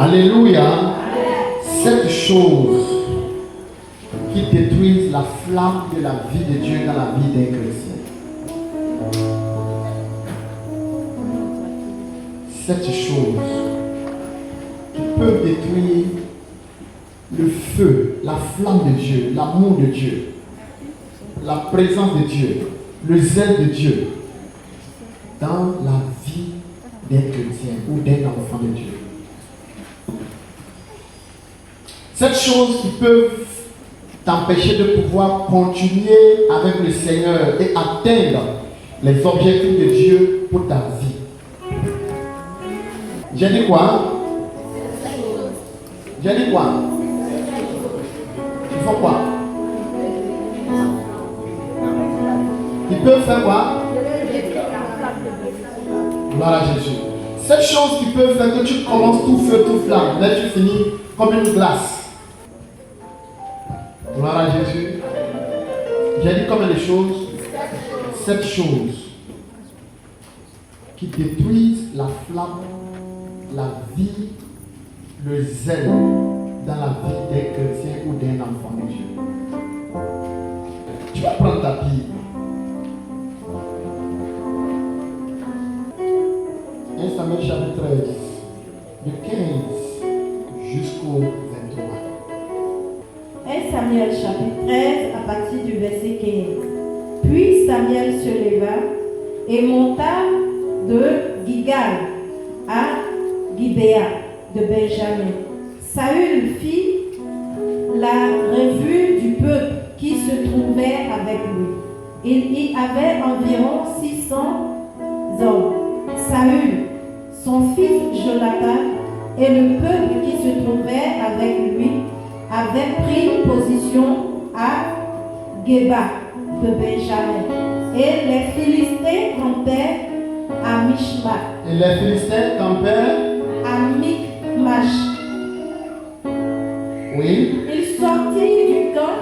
Alléluia. Cette chose qui détruisent la flamme de la vie de Dieu dans la vie des chrétiens. Cette chose qui peut détruire le feu, la flamme de Dieu, l'amour de Dieu, la présence de Dieu, le zèle de Dieu dans la vie d'un chrétien ou d'un enfant de Dieu. Cette chose qui peut t'empêcher de pouvoir continuer avec le Seigneur et atteindre les objectifs de Dieu pour ta vie. J'ai dit quoi? J'ai dit quoi? Il faut quoi? Ils peuvent faire quoi? Gloire à Jésus. Cette chose qui peut faire que tu commences tout feu, tout flamme, mais tu finis comme une glace. Gloire à Jésus. J'ai dit combien de choses? 7 choses qui détruisent la flamme, la vie, le zèle dans la vie d'un chrétien ou d'un enfant de Dieu. Tu vas prendre ta Bible. 1 Samuel chapitre 13, de 15 jusqu'au 23. 1 Samuel chapitre 13 à partir du verset 15. Puis Samuel se leva et monta de Gilgal à Gibéa de Benjamin. Saül fit la revue du peuple qui se trouvait avec lui. Il y avait environ 600 hommes. Saül, son fils Jonathan et le peuple qui se trouvait avec lui avaient pris position à Geba de Benjamin. Et les Philistins campaient à Mishma. Et les Philistins campaient à Michmash. Oui. Il sortit du camp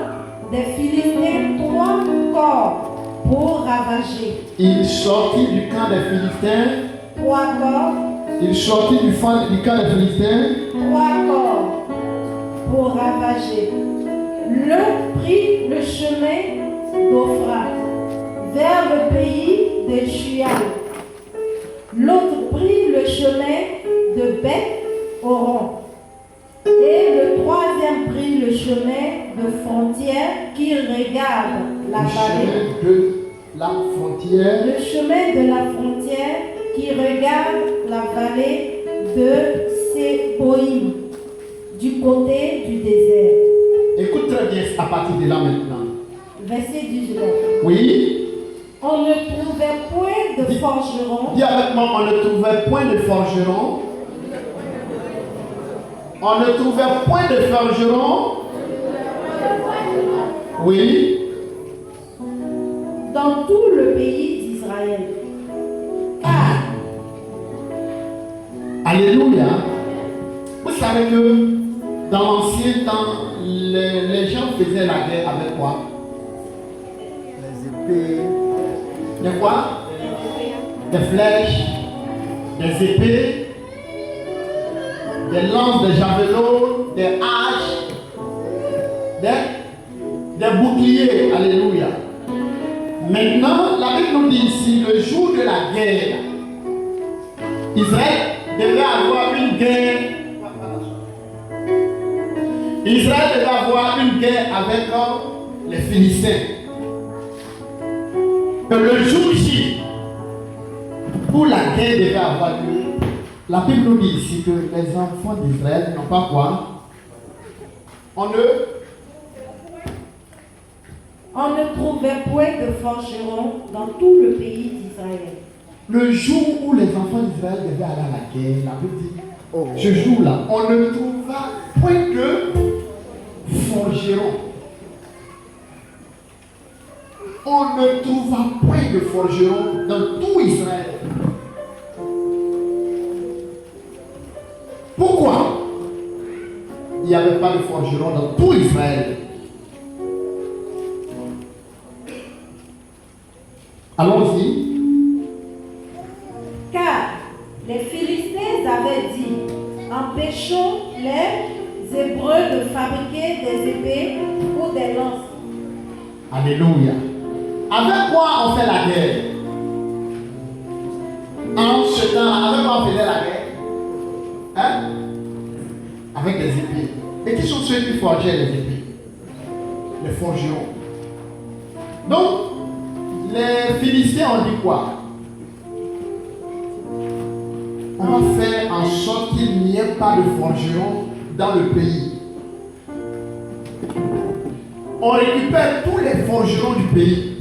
des Philistins 3 corps pour ravager. Il sortit du camp des Philistins. 3 corps. Il sortit du camp des Philistins. 3 corps pour ravager. L'un prit le chemin d'Ophra vers le pays de Shual. L'autre prit le chemin de Beth-Horon. Et le troisième prit le chemin de frontière qui regarde la vallée. De la frontière. Le chemin de la frontière qui regarde la vallée de Séboïm, du côté du désert. Écoute très bien à partir de là maintenant. Verset 19. Oui. On ne trouvait point de forgeron. Dis avec moi, on ne trouvait point de forgeron. On ne trouvait point de forgeron. Oui. Dans tout le pays d'Israël. Car. Alléluia. Vous savez que dans l'ancien temps, les gens faisaient la guerre avec quoi? Les épées. Des quoi? Des flèches, des épées, des lances, des javelots, des haches, des boucliers. Alléluia. Maintenant, la Bible nous dit ici, le jour de la guerre, Israël devait avoir une guerre. Israël devait avoir une guerre avec les Philistins. Que le jour J, où la guerre devait avoir lieu, la Bible nous dit ici que les enfants d'Israël n'ont pas quoi? On ne trouvait point de forgeron dans tout le pays d'Israël. Le jour où les enfants d'Israël devaient aller à la guerre, la Bible dit, ce jour-là, on ne trouva point de forgeron. On ne trouva point de forgeron dans tout Israël. Pourquoi il n'y avait pas de forgeron dans tout Israël? Allons-y. Car les Philistins avaient dit, empêchons empêchons les Hébreux de fabriquer des épées ou des lances. Alléluia. Avec quoi on fait la guerre? En ce temps, avec quoi on faisait la guerre? Hein? Avec des épées. Et qui sont ceux qui forgeaient les épées? Les forgerons. Donc, les Philistins ont dit quoi? On va faire en sorte qu'il n'y ait pas de forgerons dans le pays. On récupère tous les forgerons du pays.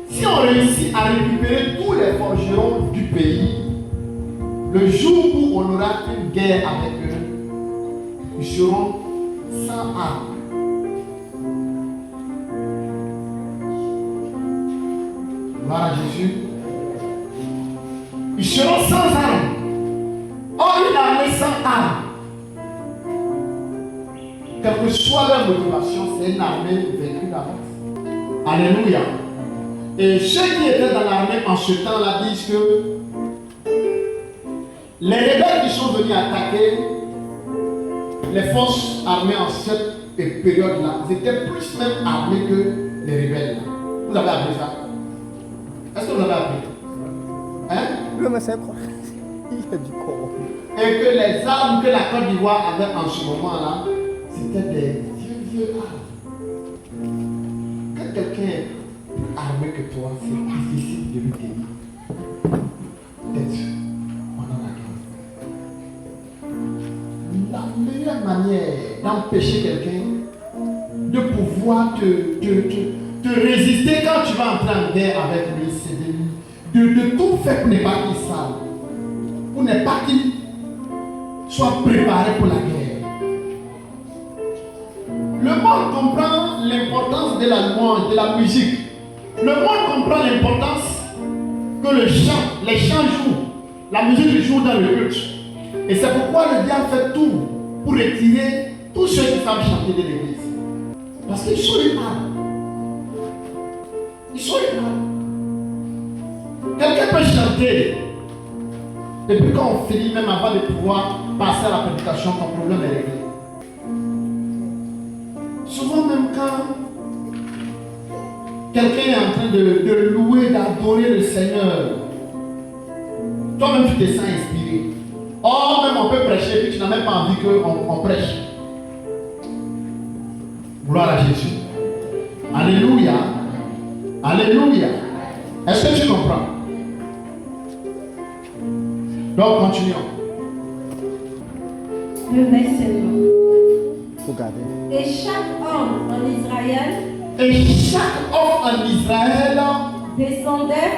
Si on réussit à récupérer tous les forgerons du pays, le jour où on aura une guerre avec eux, ils seront sans armes. Gloire à Jésus. Ils seront sans armes. Or, une armée sans armes, quelle que soit leur motivation, c'est une armée vaincue d'avance. Alléluia. Et ceux qui étaient dans l'armée en ce temps-là disent que les rebelles qui sont venus attaquer les forces armées en cette période-là, ils étaient plus même armés que les rebelles. Vous avez appris ça? Est-ce que vous avez appris? Hein? Le monsieur il a du corps. Et que les armes que la Côte d'Ivoire avait en ce moment-là, c'était des vieux armes. Quand quelqu'un est plus armé que toi, c'est difficile de lui tenir tête pendant la guerre. La meilleure manière d'empêcher quelqu'un de pouvoir te résister quand tu vas entrer en guerre avec lui, c'est de tout faire pour ne pas qu'il sache, pour ne pas qu'il soit préparé pour la guerre. Le monde comprend l'importance de la louange, de la musique. Le monde comprend l'importance que les chants jouent, la musique joue dans le culte. Et c'est pourquoi le diable fait tout pour retirer tous ceux qui savent chanter de l'église. Parce qu'ils sont une arme. Ils sont une arme. Quelqu'un peut chanter. Et puis quand on finit, même avant de pouvoir passer à la prédication, ton problème est réglé. Souvent même quand quelqu'un est en train de louer, d'adorer le Seigneur, toi-même tu te sens inspiré. Or même on peut prêcher, puis tu n'as même pas envie qu'on prêche. Gloire à Jésus. Alléluia. Alléluia. Est-ce que tu comprends? Donc continuons. Le verset 2. Regardez. Et chaque homme en Israël descendait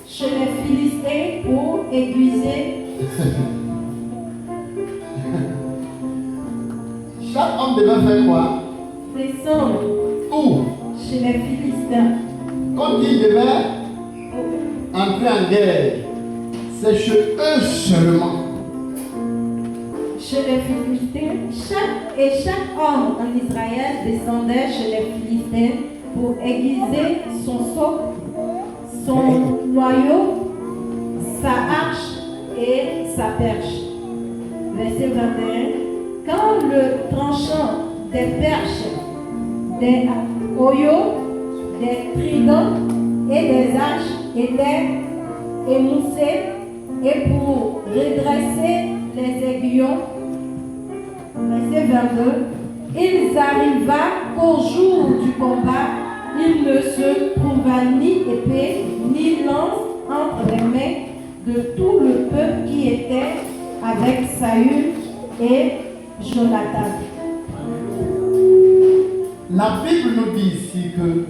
chez les Philistins pour aiguiser. Chaque homme devait faire quoi? Descendre Où? chez les Philistins. Quand il devait entrer en guerre, c'est chez eux seulement. Chez les Philistins, chaque homme en Israël descendait chez les Philistins pour aiguiser son soc, son noyau, sa hache et sa perche. Verset 21. Quand le tranchant des perches, des oyaux, des tridents et des haches était émoussé, et pour redresser les aiguillons, verset 22, ils arriva qu'au jour du combat, il ne se trouva ni épée ni lance entre les mains de tout le peuple qui était avec Saül et Jonathan. La Bible nous dit ici que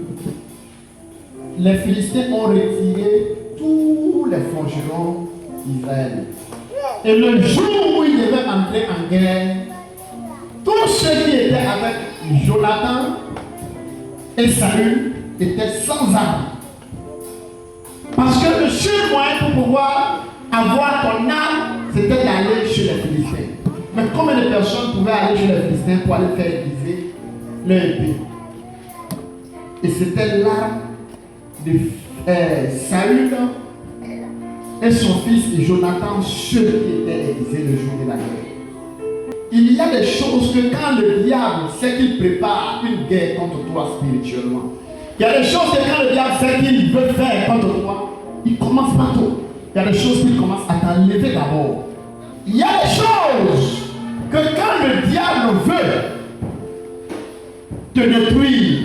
les Philistins ont retiré tous les forgerons d'Israël. Et le jour où ils devaient entrer en guerre, tous ceux qui étaient avec Jonathan et Saül étaient sans armes. Parce que le seul moyen pour pouvoir avoir ton arme, c'était d'aller chez les Philistins. Mais combien de personnes pouvaient aller chez les Philistins pour aller faire aiguiser leur épée? Et c'était l'arme de Saül et son fils Jonathan, ceux qui étaient aiguisés le jour de la guerre. il y a des choses que quand le diable sait qu'il prépare une guerre contre toi spirituellement, il y a des choses que quand le diable sait qu'il veut faire contre toi, il commence partout. Il y a des choses qu'il commence à t'enlever d'abord. Il y a des choses que quand le diable veut te détruire,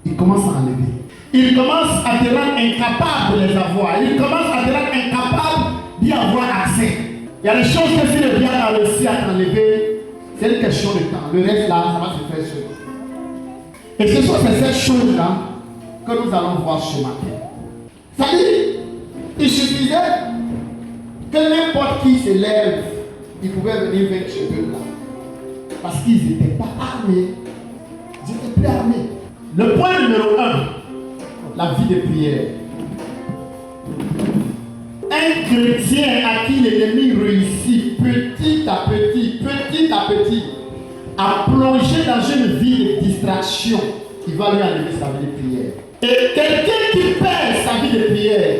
il commence à enlever. Il commence à te rendre incapable de les avoir. Il commence à te rendre incapable d'y avoir accès. Il y a des choses que si le diable a réussi à t'enlever, c'est une question de temps. Le reste là, ça va se faire seul. Et ce sont ces choses-là que nous allons voir ce matin. C'est-à-dire, il suffisait que n'importe qui se lève, il pouvait venir vers ce peuple-là. Parce qu'ils n'étaient pas armés. Ils n'étaient plus armés. Le point numéro 1, la vie de prière. Un chrétien à qui l'ennemi réussit petit à petit, à plonger dans une vie de distraction, il va lui enlever sa vie de prière. Et quelqu'un qui perd sa vie de prière,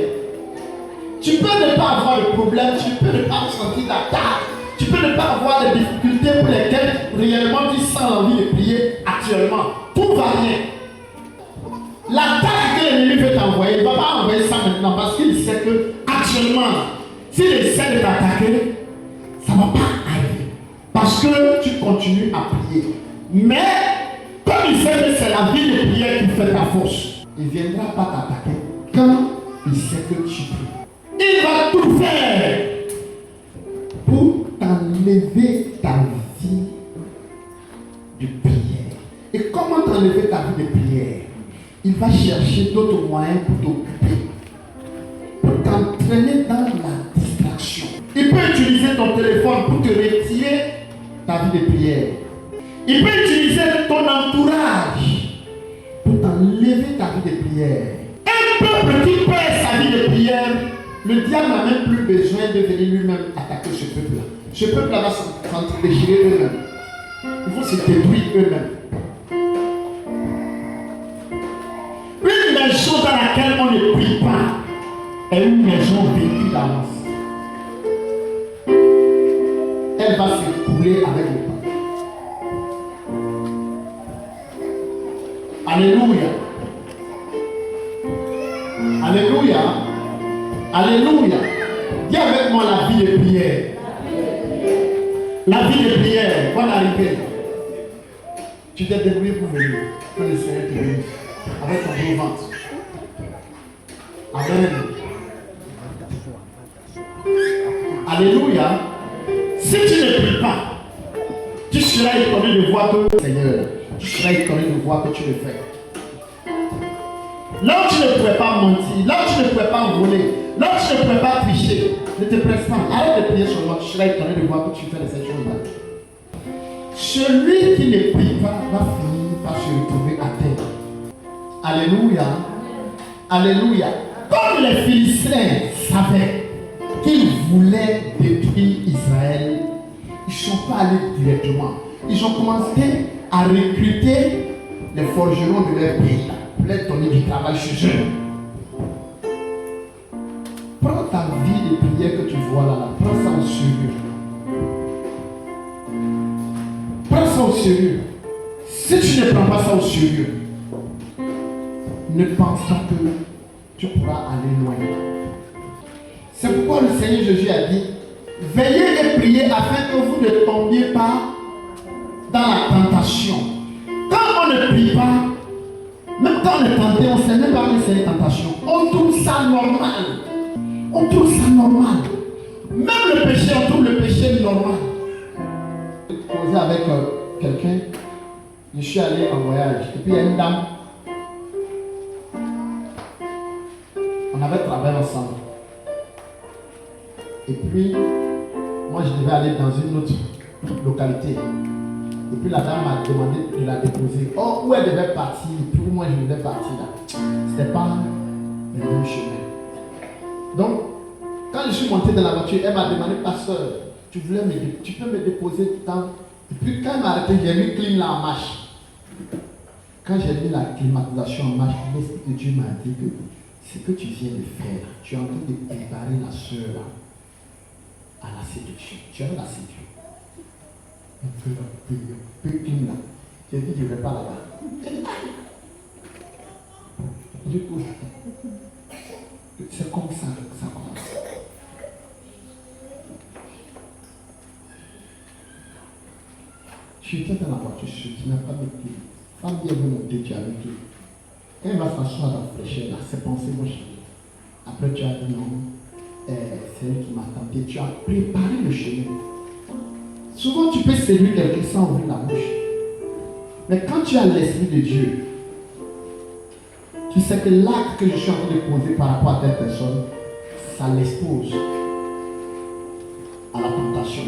tu peux ne pas avoir de problème, tu peux ne pas sentir d'attaque, tu peux ne pas avoir de difficultés pour lesquelles réellement tu sens l'envie de prier actuellement. Tout va bien. L'attaque que l'ennemi veut t'envoyer, il ne va pas envoyer ça maintenant parce qu'il sait que actuellement, s'il essaie de t'attaquer, ça ne va pas arriver. Parce que tu continues à prier. Mais, comme il sait que c'est la vie de prière qui fait ta force, il ne viendra pas t'attaquer quand il sait que tu pries. Il va tout faire pour t'enlever ta vie de prière. Et comment t'enlever ta vie de prière? Il va chercher d'autres moyens pour t'occuper, pour t'entraîner dans la distraction. Il peut utiliser ton téléphone pour te retirer ta vie de prière. Il peut utiliser ton entourage pour t'enlever ta vie de prière. Un peuple qui perd sa vie de prière, le diable n'a même plus besoin de venir lui-même attaquer ce peuple-là. Ce peuple-là va s'entre-déchirer eux-mêmes. Ils vont se détruire eux-mêmes. Une maison dans laquelle on ne prie pas est une maison vécue d'avance. Elle va se couler avec le temps. Alléluia. Alléluia. Alléluia. Dis avec moi la vie de prière. La vie de prière, bonne arrivée. Tu t'es débrouillé pour venir. Que le Seigneur te bénisse. Avec ton gros ventre. Amen. Alléluia. Si tu ne pries pas, tu seras étonné de voir que Seigneur, tu seras étonné de voir que tu le fais. Là où tu ne pourrais pas mentir, là où tu ne pourrais pas voler, là où tu ne pourrais pas tricher, ne te presse pas. Arrête de prier sur moi, tu seras étonné de voir que tu fais de ces choses-là. Celui qui ne prie pas va finir par se retrouver à terre. Alléluia. Alléluia. Comme les Philistins savaient qu'ils voulaient détruire Israël, ils ne sont pas allés directement. Ils ont commencé à recruter les forgerons de leur pays pour leur donner du travail chez eux. Prends ta vie de prière que tu vois là, prends ça au sérieux. Prends ça au sérieux. Si tu ne prends pas ça au sérieux, ne pense pas que tu pourras aller loin. C'est pourquoi le Seigneur Jésus a dit, veillez et priez afin que vous ne tombiez pas dans la tentation. Quand on ne prie pas, même quand on est tenté, on ne sait même pas que c'est une tentation. On trouve ça normal. On trouve ça normal. Même le péché, on trouve le péché normal. Je causais avec quelqu'un, je suis allé en voyage, et puis il y a une dame. On avait travaillé ensemble. Et puis, moi je devais aller dans une autre localité. Et puis la dame m'a demandé de la déposer. Oh, où elle devait partir, puis où moi je devais partir là. C'était pas le même chemin. Donc, quand je suis monté dans la voiture, elle m'a demandé, pasteur, tu peux me déposer tout le temps. Et puis quand elle m'a arrêté, j'ai mis clim là en marche. Quand j'ai mis la climatisation en marche, l'Esprit de Dieu m'a dit que ce que tu viens de faire, tu es en train de préparer la soeur à la séduction. Tu vas la séduire. peu clean là. J'ai dit, je ne vais pas là-bas. Du coup, c'est comme ça que ça commence. Je suis dans la voiture, tu n'as pas de clé. Femme bien volonté, tu as le clé. Quand elle va s'asseoir dans la fraîcheur, là, ses pensées vont changer. Après, tu as dit non, c'est elle qui m'a tenté. Tu as préparé le chemin. Souvent, tu peux séduire quelqu'un sans ouvrir la bouche. Mais quand tu as l'Esprit de Dieu, tu sais que l'acte que je suis en train de poser par rapport à telle personne, ça l'expose à la tentation.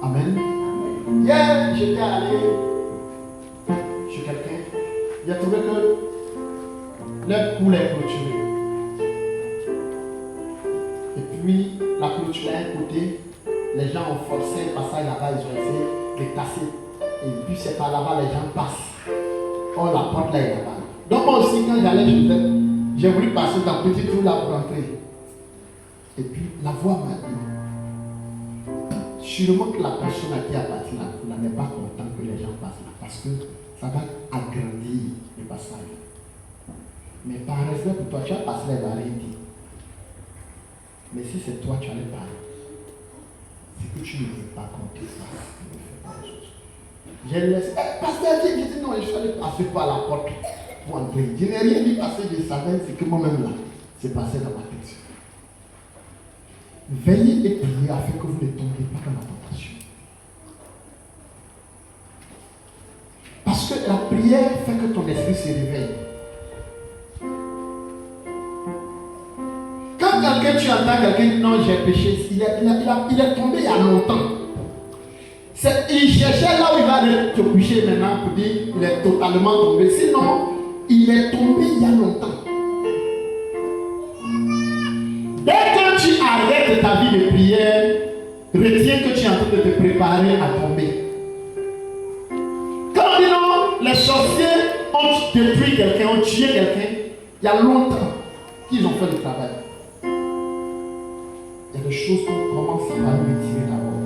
Amen. Hier, j'étais allé chez quelqu'un. Il a trouvé que leur cours est clôturé. Et puis, la clôture à un côté, les gens ont forcé le passage là-bas, ils ont essayé de casser. Et puis, c'est par là-bas, les gens passent. Oh, la porte là est là-bas. Donc, moi aussi, quand j'allais, j'ai voulu passer dans le petit trou là pour entrer. Et puis, la voix m'a dit, sûrement que la personne à qui a bâti la cour n'est pas contente que les gens passent là, parce que ça va agrandir le passage. Mais par respect pour toi, tu as passé les barrières. Mais si c'est toi, tu allais parler. C'est que tu ne veux pas qu'on te fasse. Ne fais pas les choses. J'ai laissé. Pasteur, j'ai dit non, je suis allé passer par la porte pour entrer. Je n'ai rien dit parce que je savais ce que moi-même là, c'est passé dans ma tête. Veillez et priez afin que vous ne tombiez pas dans la tentation. Parce que la prière fait que ton esprit se réveille. Quand quelqu'un, tu entends quelqu'un dire non, j'ai péché, il est tombé il y a longtemps. Il cherchait là où il va te coucher maintenant pour dire qu'il est totalement tombé. Sinon, il est tombé il y a longtemps. Dès que tu arrêtes ta vie de prière, retiens que tu es en train de te préparer à tomber. Quand on dit non, les sorciers ont détruit quelqu'un, ont tué quelqu'un, il y a longtemps qu'ils ont fait le travail. Il y a des choses qu'on commence à retirer d'abord.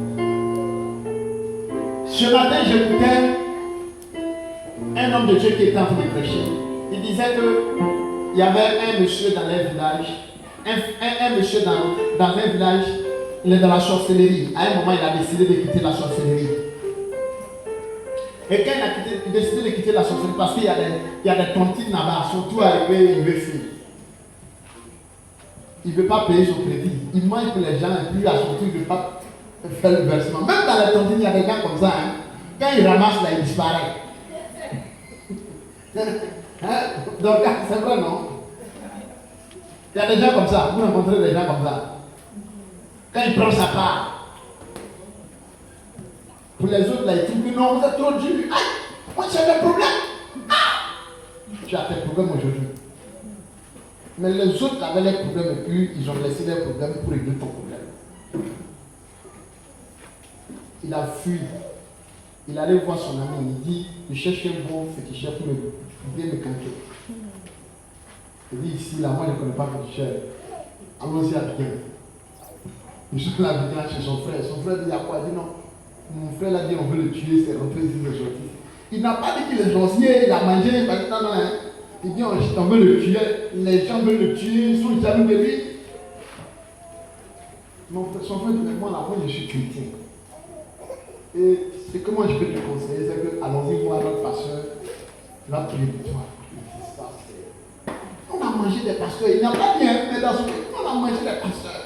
Ce matin, j'écoutais un homme de Dieu qui était en train de prêcher. Il disait qu'il y avait un monsieur dans leur village. Un monsieur dans un village, il est dans la sorcellerie. À un moment, il a décidé de quitter la sorcellerie. Et quand il a décidé de quitter la sorcellerie, parce qu'il y a des tontines là-bas, surtout arrivé, il veut fuir. Il ne veut pas payer son crédit. Il mange pour les gens et puis à son tour, il ne veut pas faire le versement. Même dans les tontines, il y a des gars comme ça. Hein. Quand il ramasse là, il disparaît. Hein? Donc, c'est vrai, non? Il y a des gens comme ça, vous rencontrez des gens comme ça. Quand il prend sa part, pour les autres, là, ils disent que non, vous êtes trop dur. Ah, moi j'ai des problèmes. Ah, tu as tes problèmes aujourd'hui. Mais les autres avaient les problèmes et puis ils ont laissé les problèmes pour régler ton problème. Il a fui. Il allait voir son ami, il dit, il cherche un bon féticheur pour bien me canter. Il dit ici, là, moi je ne connais pas féticheur. Allons-y à Abidjan. Ils sont là à Abidjan chez son frère. Son frère dit à quoi? Il dit non. Mon frère l'a dit, on veut le tuer, c'est rentré ici, c'est sorti. Il n'a pas dit qu'il est sorcier, il a mangé, il a dit non, non, hein. Il dit on veut le tuer, les gens veulent le tuer, ils sont jaloux de lui. Son frère dit, mais moi là, moi je suis chrétien. Et ce que moi je peux te conseiller, c'est que allons-y voir notre pasteur, il va prier pour toi. On a mangé des pasteurs, il n'a pas bien, mais dans son pays, on a mangé des pasteurs.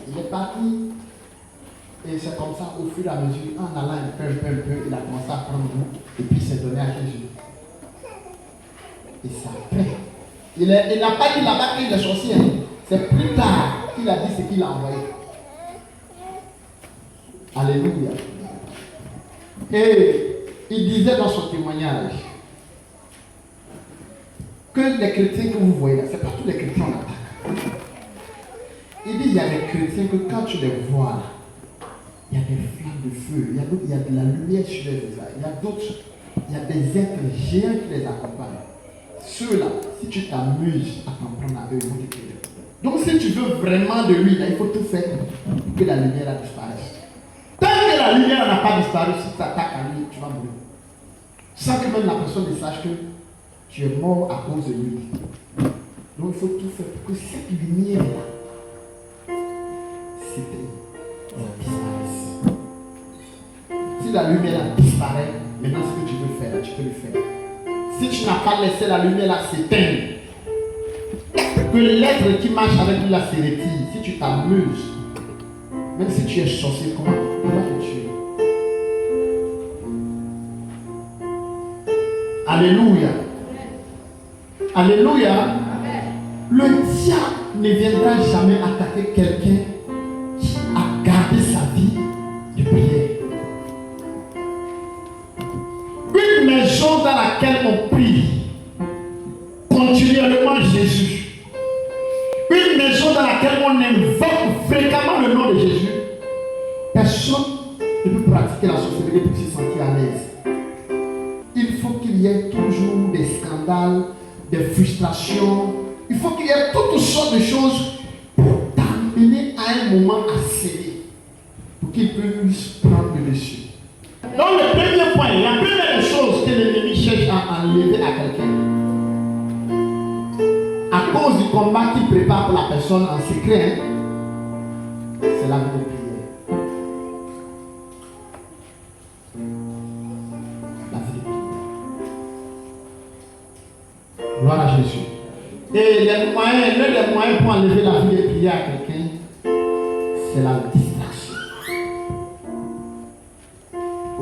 Il est parti. Et c'est comme ça, au fur et à mesure, en allant un peu, il a commencé à prendre goût, et puis il s'est donné à Jésus. Et ça après. Il n'a pas dit là-bas qu'il est sorcier. C'est plus tard qu'il a dit ce qu'il a envoyé. Alléluia. Et il disait dans son témoignage que les chrétiens que vous voyez là, ce n'est pas tous les chrétiens en attaque. Il dit il y a des chrétiens que quand tu les vois là, il y a des flammes de feu, il y a de la lumière sur les visages, il y a d'autres, il y a des êtres géants qui les accompagnent. Ceux-là, si tu t'amuses à t'en prendre à eux, ils vont te créer des problèmes. Donc si tu veux vraiment de lui, là, il faut tout faire pour que la lumière disparaisse. Tant que la lumière n'a pas disparu, si tu attaques à lui, tu vas mourir. Sans que même la personne ne sache que tu es mort à cause de lui. Donc il faut tout faire pour que cette lumière-là disparaisse. Si la lumière disparaît, maintenant ce que tu veux faire, tu peux le faire. Si tu n'as pas laissé la lumière là s'éteindre, que l'être qui marche avec lui là se retire, si tu t'amuses, même si tu es sorcier, comment te tuer? Alléluia. Alléluia. Le diable ne viendra jamais attaquer quelqu'un qui a gardé sa vie de prière. Une maison dans laquelle on prie continuellement Jésus. Une maison dans laquelle on invoque fréquemment le nom de Jésus. Personne ne peut pratiquer la sorcellerie pour se sentir à l'aise. Il faut qu'il y ait toujours des scandales, des frustrations. Il faut qu'il y ait toutes sortes de choses pour t'amener à un moment à céder. Pour qu'il puisse prendre le dessus. Donc le premier point, la première chose que l'ennemi cherche à enlever à quelqu'un, à cause du combat qu'il prépare pour la personne en secret, c'est la vie de prière. La vie de prière. Gloire à Jésus. Et l'un des moyens pour enlever la vie de prière à quelqu'un, c'est la distraction.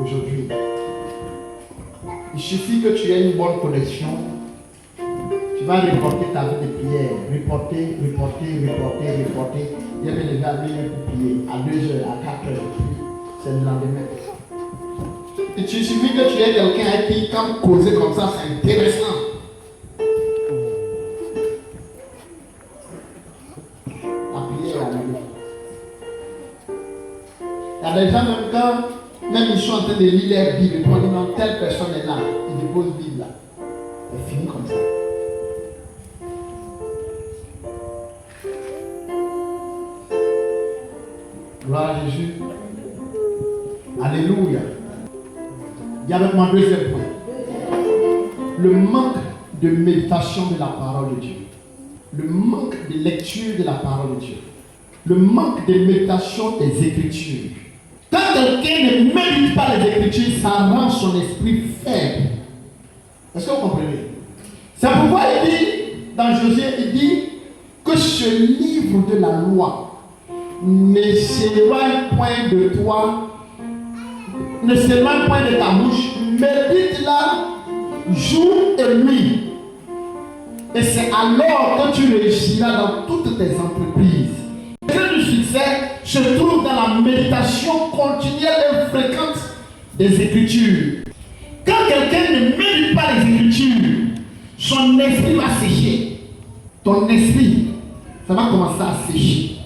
Aujourd'hui, il suffit que tu aies une bonne connexion. Tu vas reporter ta vie de prière. Reporter. Il y avait les amis pour prier à 2h, à 4h. C'est le lendemain. Il suffit que tu aies quelqu'un avec qui, quand causer comme ça, c'est intéressant. La prière est annulée. Il y a des gens, même quand même ils sont en train de lire leur Bible, quand ils disent non, telle personne est là, ils déposent la Bible là. Elle finit comme ça. Gloire à Jésus. Alléluia. Il y a avec moi deuxième point. Le manque de méditation de la parole de Dieu. Le manque de lecture de la parole de Dieu. Le manque de méditation des Écritures. Quand quelqu'un ne médite pas les Écritures, ça rend son esprit faible. Est-ce que vous comprenez? C'est pourquoi il dit, dans Josué, il dit que ce livre de la loi ne s'éloigne point de toi, ne s'éloigne point de ta bouche, médite-la jour et nuit. Et c'est alors que tu réussiras dans toutes tes entreprises. Le secret du succès se trouve dans la méditation continuelle et fréquente des Écritures. Quand quelqu'un ne médite pas les Écritures, son esprit va sécher. Ton esprit, ça va commencer à sécher.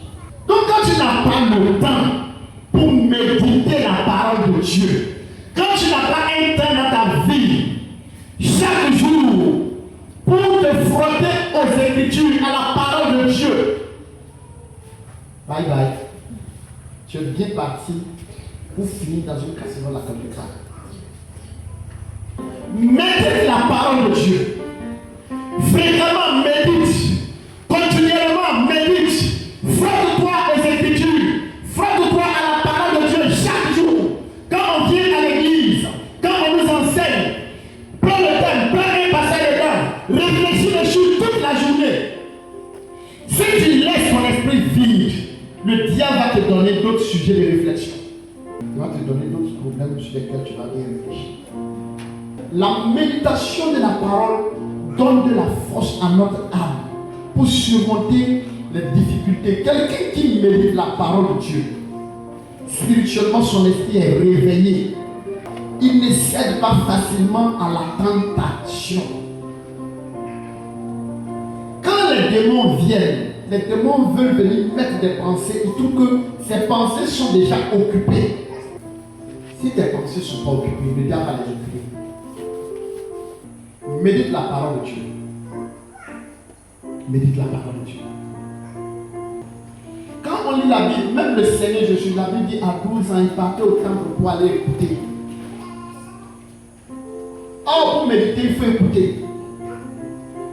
Donc quand tu n'as pas le temps pour méditer la parole de Dieu, quand tu n'as pas un temps dans ta vie, chaque jour, pour te frotter aux Écritures, à la parole de Dieu, bye bye. Tu es bien parti pour finir dans une casserole à quelque part. Médite la parole de Dieu. Fréquemment médite. Continuellement médite. Frotte-toi aux Écritures. Frotte-toi à la parole de Dieu chaque jour. Quand on vient à l'église, quand on nous enseigne, prends le temps, prends un passage dedans, réfléchis dessus toute la journée. Si tu laisses ton esprit vide, le diable va te donner d'autres sujets de réflexion. Il va te donner d'autres problèmes sur lesquels tu vas bien réfléchir. La méditation de la parole donne de la force à notre âme pour surmonter les difficultés. Quelqu'un qui médite la parole de Dieu, spirituellement son esprit est réveillé. Il ne cède pas facilement à la tentation. Quand les démons viennent, les démons veulent venir mettre des pensées. Ils trouvent que ces pensées sont déjà occupées. Si tes pensées ne sont pas occupées, le diable va les occuper. Médite la parole de Dieu. Médite la parole de Dieu. on lit la Bible, même le Seigneur Jésus, la Bible dit à 12 ans, il partait au temple pour aller écouter. Or, pour méditer, il faut écouter.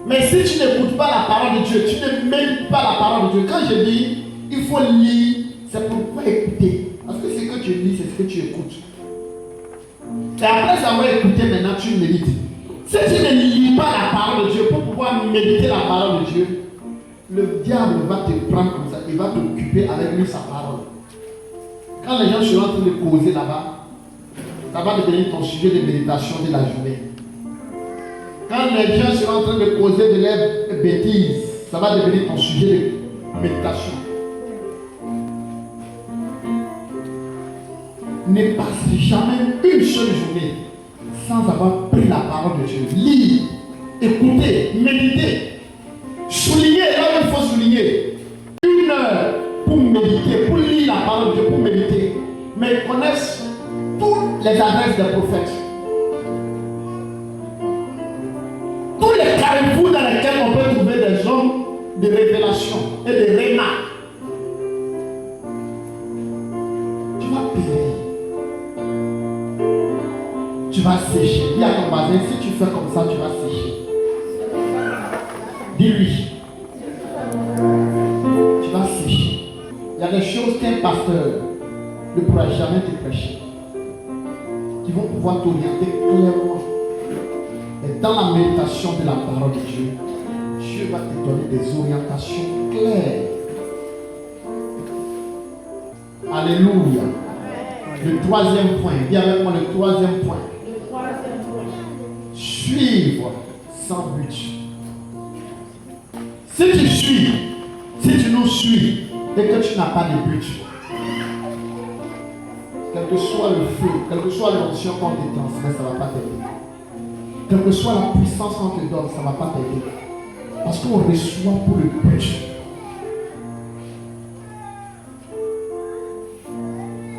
Mais si tu n'écoutes pas la parole de Dieu, tu ne médites pas la parole de Dieu. Quand je dis, il faut lire, c'est pourquoi écouter. Parce que ce que tu lis, c'est ce que tu écoutes. Et après avoir écouté, maintenant tu médites. Si tu ne lis pas la parole de Dieu pour pouvoir méditer la parole de Dieu, le diable va te prendre comme ça, il va t'occuper avec lui sa parole. Quand les gens seront en train de causer là-bas, ça va devenir ton sujet de méditation de la journée. Quand les gens seront en train de causer de leurs bêtises, ça va devenir ton sujet de méditation. Ne passe jamais une seule journée sans avoir pris la parole de Dieu. Lire, écouter, méditer. Souligner, là où il faut souligner. 1 heure pour méditer, pour lire la parole de Dieu, pour méditer. Mais ils connaissent toutes les adresses des prophètes. Tous les carrefours dans lesquels on peut trouver des hommes de révélation et de réma. Tu vas périr. Tu vas sécher. Dis à ton voisin, si tu fais comme ça, tu vas sécher. Dis-lui. Tu vas sécher. Il y a des choses qu'un pasteur ne pourra jamais te prêcher, qui vont pouvoir t'orienter clairement. Et dans la méditation de la parole de Dieu, Dieu va te donner des orientations claires. Alléluia. Le troisième point. Dis avec moi le troisième point. Suivre sans but. Si tu suis, si tu nous suis et que tu n'as pas de but, quel que soit le feu, quelle que soit l'onction qu'on te transmet, ça ne va pas t'aider. Quelle que soit la puissance qu'on te donne, ça ne va pas t'aider. Parce qu'on reçoit pour le but.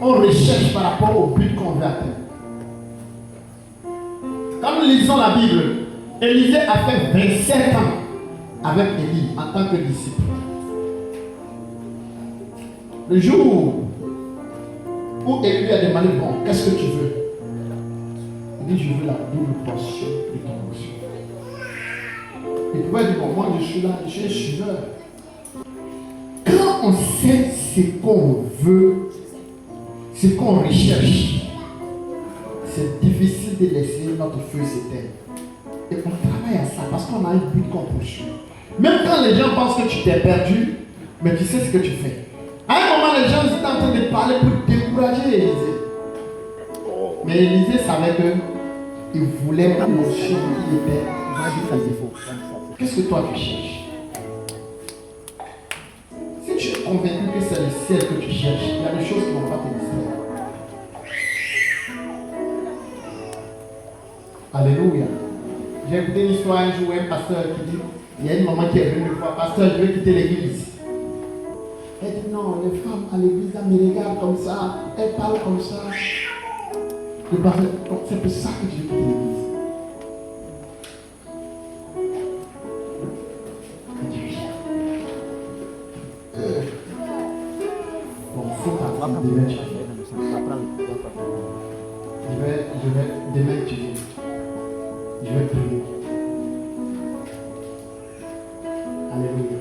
On recherche par rapport au but qu'on veut atteindre. Quand nous lisons la Bible, Élisée a fait 27 ans avec Élie en tant que disciple. Le jour où Élie lui a demandé, bon, qu'est-ce que tu veux? Il dit, je veux la double portion de ton onction. Il pouvait dire, bon, moi je suis là, je suis un suiveur. Quand on sait ce qu'on veut, ce qu'on recherche, c'est difficile de laisser notre feu s'éteindre. Et on travaille à ça parce qu'on a un but qu'on poursuit. Même quand les gens pensent que tu t'es perdu, mais tu sais ce que tu fais. À un moment, les gens étaient en train de parler pour décourager Élisée. Mais Élisée savait qu'il voulait la notion qui était. Qu'est-ce que toi tu cherches? Si tu es convaincu que c'est le ciel que tu cherches, il y a des choses qui ne vont pas te distraire. Alléluia. J'ai écouté l'histoire un jour, un pasteur qui dit, il y a une maman qui est venue me voir, pasteur, je vais quitter l'église. Elle dit, non, les femmes à l'église, elles me regardent comme ça, elles parlent comme ça. Le pasteur, c'est pour ça que j'ai quitté l'église. Elle dit, oui. Bon, il faut t'apprendre demain, tu demain, tu viens. Je vais prier. Alléluia.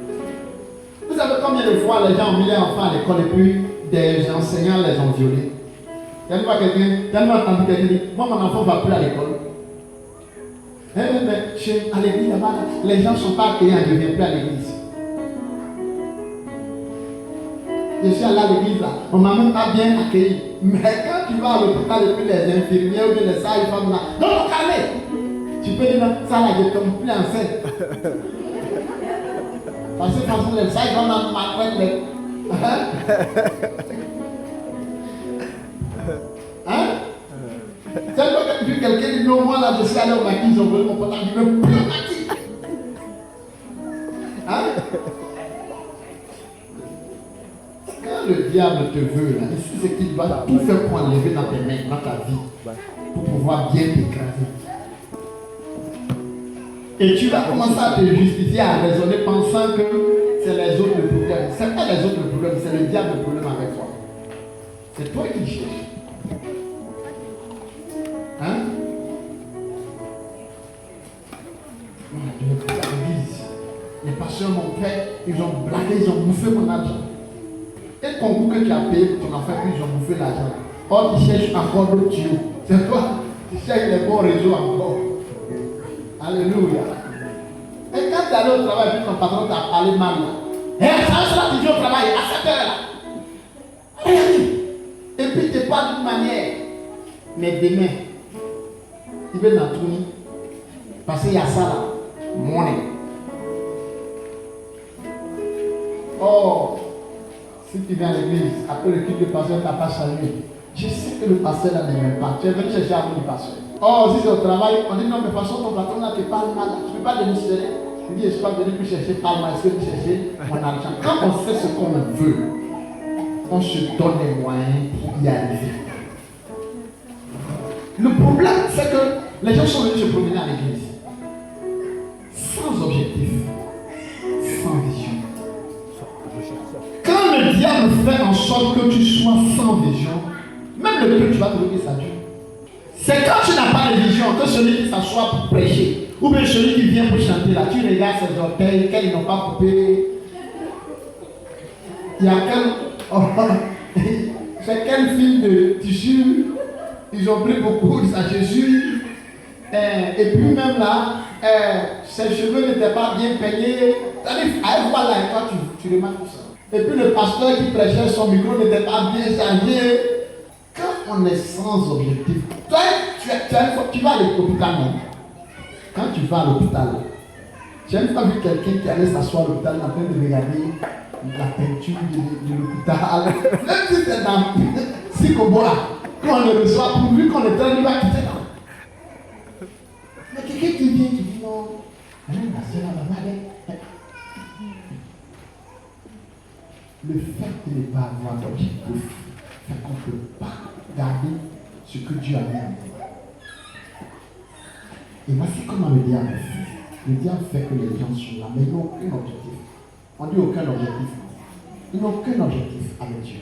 Vous savez combien de fois les gens ont mis les enfants à l'école et puis des enseignants les ont violés? Tellement entendu quelqu'un dire, moi mon enfant ne va plus à l'école. Mais à l'église là-bas, les gens ne sont pas accueillis, ils ne viennent plus à l'église. Je suis allé à l'église là, on ne m'a même pas bien accueilli. Mais quand tu vas à l'hôpital et puis les infirmières ou les sages-femmes là, non, non, calmez. Tu peux dire, ça là, je ne tombe plus enceinte. Parce que quand les sages-femmes là, m'apprennent. Hein? C'est quand tu quelqu'un dit, non, moi là, je suis allé au maquis, ils ont volé mon portable, je me pneumatique. Hein? Quand le diable te veut, là, ici c'est qu'il va tout faire pour enlever dans tes mains, dans ta vie, pour pouvoir bien t'écraser. Et tu vas commencer à te justifier, à raisonner, pensant que c'est les autres le problème. Ce n'est pas les autres le problème, c'est le diable toi qui cherches. Hein? L'église. Les pasteurs m'ont fait, ils ont blagué, ils ont bouffé mon argent. Quel concours que tu as payé pour ton enfant, ils ont bouffé l'argent. Or, tu cherches encore d'autres tuyaux. C'est toi, tu cherches les bons réseaux encore. Alléluia. Et quand tu es allé au travail, puis ton patron t'a parlé mal, ça sera tu dis au travail, à cette heure-là. Et puis tu parles d'une manière. Mais demain, il va dans tout. Parce qu'il y a ça là. Money. Oh, si tu viens à l'église, après le culte, le pasteur t'a pas salué. Je sais que le pasteur là n'aime pas. Tu es venu chercher à du pasteur. Oh, si c'est au travail, on dit non, mais de toute façon, ton patron là te parle mal. Tu ne peux pas démissionner. Il dit, je suis pas venu pour chercher par moi, est-ce que tu cherches mon argent? Quand on sait ce qu'on veut, on se donne les moyens pour y arriver. Le problème, c'est que les gens sont venus se promener à l'église. Sans objectif, sans vision. Quand le diable fait en sorte que tu sois sans vision, même le Dieu, tu vas trouver que ça dure. C'est quand tu n'as pas de vision que celui qui s'assoit pour prêcher, ou bien celui qui vient pour chanter là, tu regardes ses orteils, qu'ils n'ont pas coupé. Il y a c'est quel film de tissu, ils ont pris beaucoup de sa Jésus. Et puis même là, ses cheveux n'étaient pas bien peignés. Voilà, et toi tu remarques tout ça. Et puis le pasteur qui prêchait, son micro n'était pas bien chargé. Quand on est sans objectif, toi, tu vas à l'hôpital, non? Quand tu vas à l'hôpital, j'ai une fois vu quelqu'un qui allait s'asseoir à l'hôpital en train de regarder la peinture de l'hôpital. Même si c'est dans Sikoboa, quand on le reçoit, pourvu qu'on est très libre, quitter là. Mais quelqu'un qui vient, qui dit non, la soeur là-bas, le fait de ne pas avoir d'objectif fait qu'on ne peut pas garder ce que Dieu a mis en nous. Et voici comment le diable fait. Le diable fait que les gens sont là, mais ils n'ont aucun objectif. On dit aucun objectif. Ils n'ont aucun objectif avec Dieu.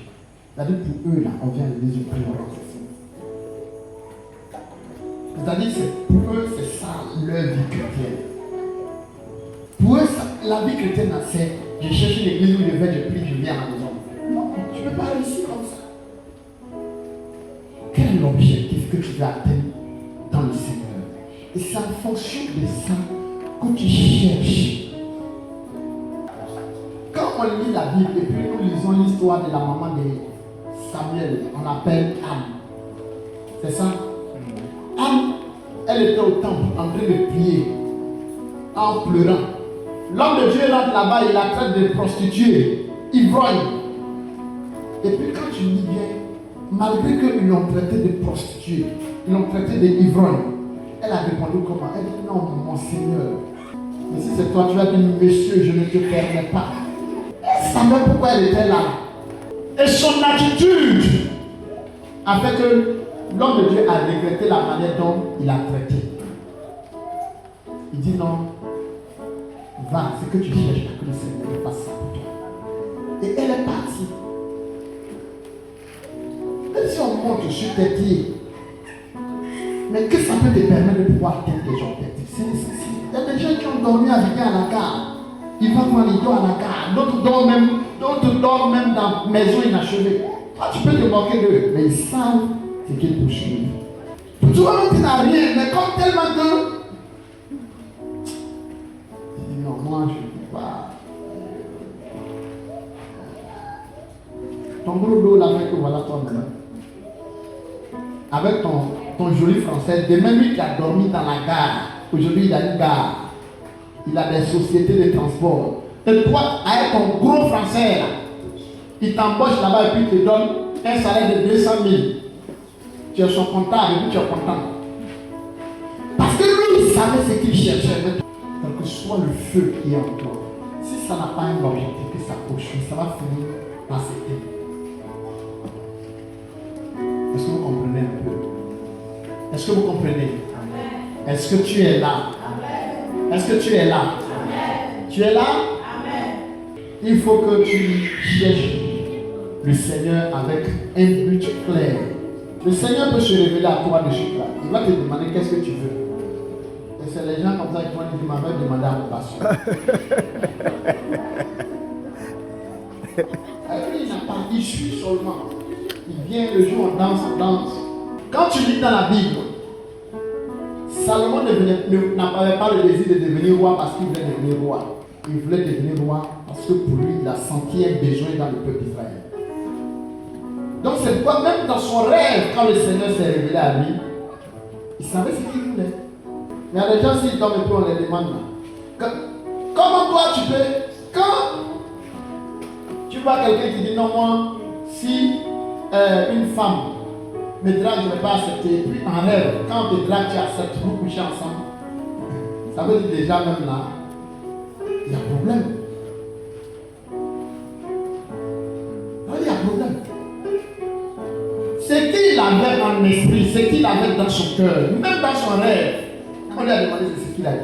C'est-à-dire pour eux, là, on vient de les auprès de l'objectif. C'est-à-dire pour eux, c'est ça leur vie chrétienne. Pour eux, ça, la vie chrétienne, c'est je cherche une église où je vais, je prie, je viens à la maison. Non, tu ne peux pas réussir comme ça. Quel est l'objectif que tu veux atteindre dans le Seigneur? Et c'est en fonction de ça que tu cherches. Quand on lit la Bible et puis nous lisons l'histoire de la maman de Samuel, on l'appelle Anne. C'est ça? Anne, elle était au temple en train de prier, en pleurant. L'homme de Dieu rentre là-bas, il la traite de prostituée, ivrogne. Et puis quand tu lis bien, malgré qu'ils l'ont traité de prostituée, ils l'ont traité d'ivrogne, elle a répondu comment? Elle dit non, mon Seigneur. Mais si c'est toi, tu as dit monsieur, je ne te permets pas. Elle savait pourquoi elle était là. Et son attitude a fait que l'homme de Dieu a regretté la manière dont il a traité. Il dit non, va, c'est que tu cherches pour que le Seigneur fasse ça pour toi. Et elle est partie. Même si on monte sur tes pieds, mais que ça peut te permettre de pouvoir atteindre tes objectifs, c'est nécessaire. Il y a des gens qui ont dormi avec à la gare. Ils vont voir les dos à la gare. D'autres dorment même dans la maison inachevée. Toi, tu peux te moquer d'eux, mais ils savent ce qu'ils poursuivent. Tu vois, tu n'as rien, mais comme tellement que. Tu dis non, moi je ne peux pas. Ton gros dos là, fait que voilà toi-même. Avec ton joli français, demain lui qui a dormi dans la gare, aujourd'hui il a une gare. Il a des sociétés de transport. Et toi, avec ton gros français là, il t'embauche là-bas et puis il te donne un salaire de 200 000. Tu es son comptable et puis tu es content. Parce que lui, il savait ce qu'il cherchait. Donc que soit le feu qui est en toi. Si ça n'a pas un objectif, que ça poursuit, ça va finir par s'éteindre. Est-ce que vous comprenez un peu? Est-ce que vous comprenez? Est-ce que tu es là? Est-ce que tu es là? Tu es là? Il faut que tu cherches le Seigneur avec un but clair. Le Seigneur peut se révéler à toi de chez toi. Il va te demander qu'est-ce que tu veux. Et c'est les gens comme ça qui vont dire, ma mère demandé à mon pasteur. Il n'a pas, il suit seulement. Il vient le jour, on danse. Quand tu lis dans la Bible, Salomon n'avait pas le désir de devenir roi parce qu'il voulait devenir roi. Il voulait devenir roi parce que pour lui, il a senti un besoin dans le peuple d'Israël. Donc c'est pourquoi même dans son rêve, quand le Seigneur s'est révélé à lui, il savait ce qu'il voulait. Mais il y a des gens, s'ils dorment un peu, on les demande. Comment toi tu peux, quand tu vois quelqu'un qui dit non, moi, si une femme me drague, je ne vais pas accepter. Puis en rêve, quand on te drague, tu acceptes, vous couchez ensemble. Ça veut dire déjà même là, il y a problème. Il y a problème. Ce qu'il avait en esprit, ce qu'il avait dans son cœur, même dans son rêve, on lui a demandé ce qu'il a dit.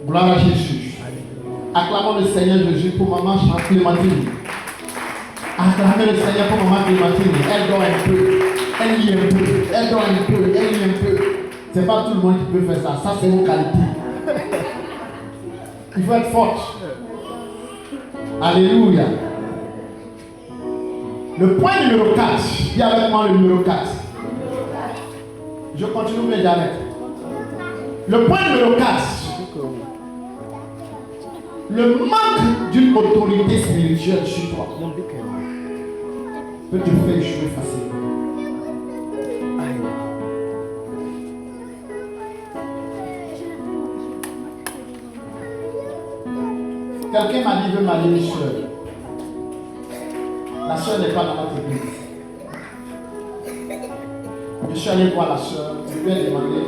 Gloire à Jésus. Acclamons le Seigneur Jésus pour maman Clémentine. Acclamez le Seigneur pour maman Clémentine. Elle dort un peu. Elle lit un peu. Elle dort un peu. Elle lit un peu. C'est pas tout le monde qui peut faire ça. Ça, c'est une qualité. Il faut être forte. Alléluia. Le point numéro 4. Dis avec moi le numéro 4. Je continue, mais j'arrête. Le point numéro 4. Le manque d'une autorité spirituelle sur toi peut te faire échouer facilement. Quelqu'un m'a dit veut marier une soeur. La soeur n'est pas dans notre église. Je suis allé voir la soeur, je lui ai demandé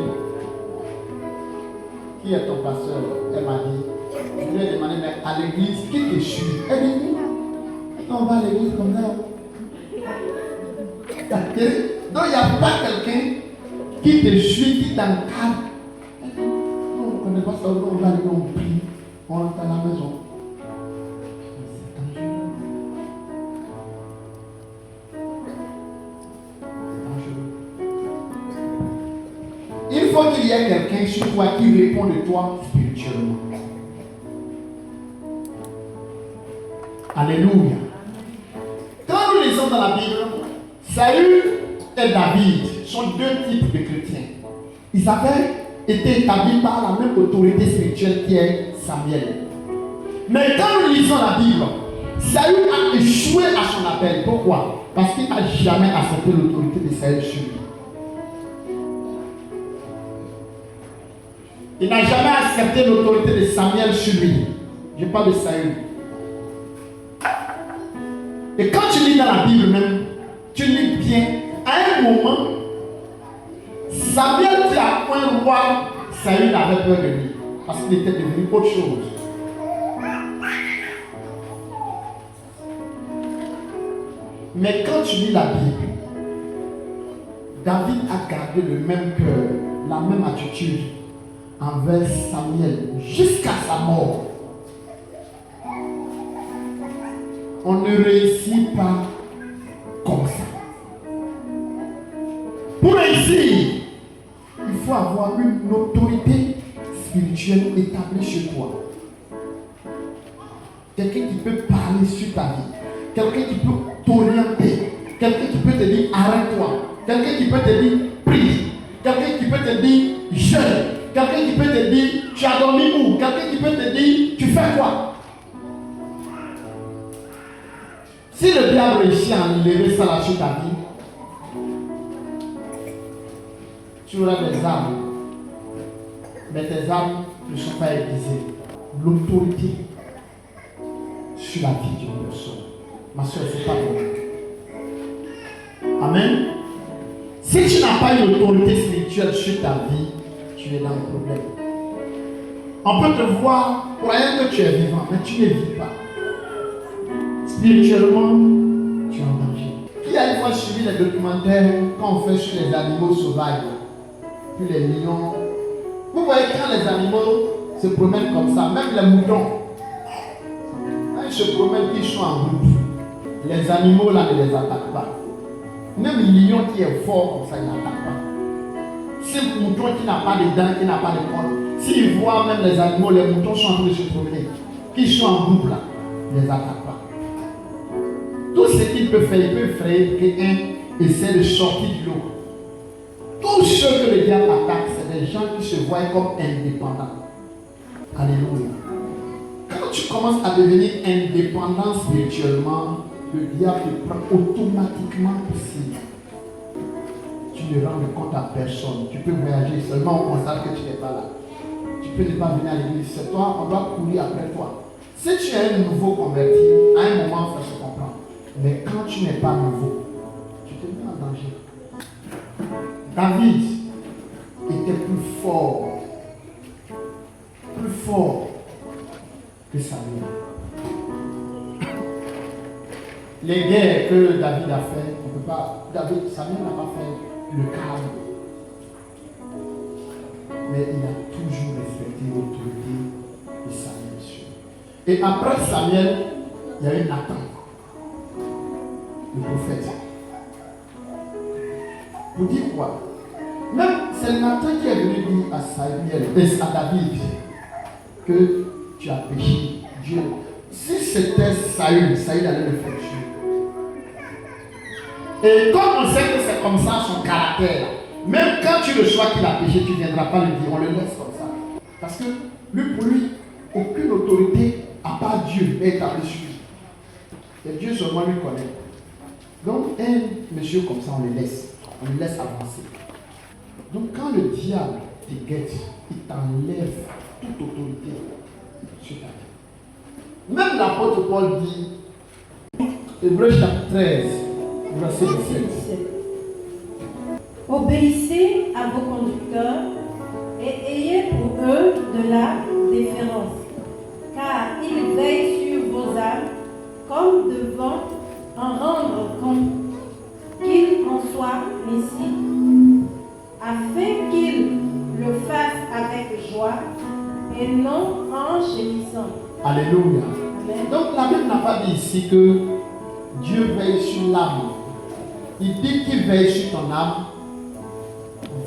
qui est ton pasteur. Elle m'a dit. Je lui ai demandé, mais à l'église, qui te suit? Elle dit, on va à l'église comme ça. Donc il n'y a pas quelqu'un qui te suit, qui t'encadre. On ne connaît pas ça, on va aller, on prie, on rentre à la maison. C'est dangereux. Il faut qu'il y ait quelqu'un sur toi qui répond de toi spirituellement. Alléluia. Quand nous lisons dans la Bible, Saül et David sont deux types de chrétiens. Ils avaient été établis par la même autorité spirituelle qui est Samuel. Mais quand nous lisons la Bible, Saül a échoué à son appel. Pourquoi? Parce qu'il n'a jamais accepté l'autorité de Saül sur lui. Il n'a jamais accepté l'autorité de Samuel sur lui. Je parle de Saül. Et quand tu lis dans la Bible même, tu lis bien, à un moment, Samuel dit à un roi, Saül avait peur de lui, parce qu'il était devenu autre chose. Mais quand tu lis la Bible, David a gardé le même cœur, la même attitude envers Samuel jusqu'à sa mort. On ne réussit pas comme ça. Pour réussir, il faut avoir une autorité spirituelle établie chez toi. Quelqu'un qui peut parler sur ta vie. Quelqu'un qui peut t'orienter. Quelqu'un qui peut te dire arrête-toi. Quelqu'un qui peut te dire prie. Quelqu'un qui peut te dire jeûne. Quelqu'un qui peut te dire tu as dormi où. Quelqu'un qui peut te dire tu fais quoi. Si le diable réussit à enlever ça là sur ta vie, tu auras des armes, mais tes armes ne sont pas aiguisées. L'autorité sur la vie d'une personne. Ma soeur, c'est pas bon. Amen. Si tu n'as pas une autorité spirituelle sur ta vie, tu es dans le problème. On peut te voir croyant que tu es vivant, mais tu ne vis pas. Spirituellement, tu es en danger. Qui a une fois suivi les documentaires qu'on fait sur les animaux sauvages? puis les lions. Vous voyez quand les animaux se promènent comme ça, même les moutons, quand ils se promènent, ils sont en groupe. Les animaux là ne les attaquent pas. Même le lion qui est fort comme ça, il n'attaque pas. Si le mouton qui n'a pas de dents, qui n'a pas de cornes, s'il voit même les animaux, les moutons sont en train de se promener, qui sont en groupe là, ils ne les attaquent pas. Tout ce qu'il peut faire, il peut effrayer quelqu'un essaie de sortir de l'eau. Tous ceux que le diable attaque, c'est des gens qui se voient comme indépendants. Alléluia. Quand tu commences à devenir indépendant spirituellement, le diable te prend automatiquement ici. Tu ne rends compte à personne. Tu peux voyager seulement on constate que tu n'es pas là. Tu peux ne pas venir à l'église. C'est toi, on doit courir après toi. Si tu es un nouveau converti, à un moment, ça se comprend. Mais quand tu n'es pas nouveau, tu te mets en danger. David était plus fort que Samuel. Les guerres que David a fait, on ne peut pas. Samuel n'a pas fait le calme. Mais il a toujours respecté l'autorité de Samuel. Et après Samuel, il y a eu Nathan, le prophète. Pour dire quoi? Même c'est Nathan qui est venu dire à Samuel et à David que tu as péché. Dieu. Si c'était Saül allait le faire tuer. Et comme on sait que c'est comme ça son caractère, même quand tu le sois qu'il a péché, tu ne viendras pas le dire, on le laisse comme ça. Parce que lui, pour lui, aucune autorité à part Dieu est établie sur lui. Et Dieu seulement lui connaît. Donc un monsieur comme ça, on le laisse avancer. Donc quand le diable te guette, il t'enlève toute autorité sur ta vie. Même l'apôtre Paul dit, Hébreux chapitre 13, verset 17. Obéissez à vos conducteurs et ayez pour eux de la déférence, car ils veillent sur vos âmes comme devant en rendre compte, qu'il en soit ainsi, afin qu'ils le fassent avec joie et non en gémissant. Alléluia. Amen. Donc la Bible n'a pas dit ici que Dieu veille sur l'âme. Il dit qu'il veille sur ton âme,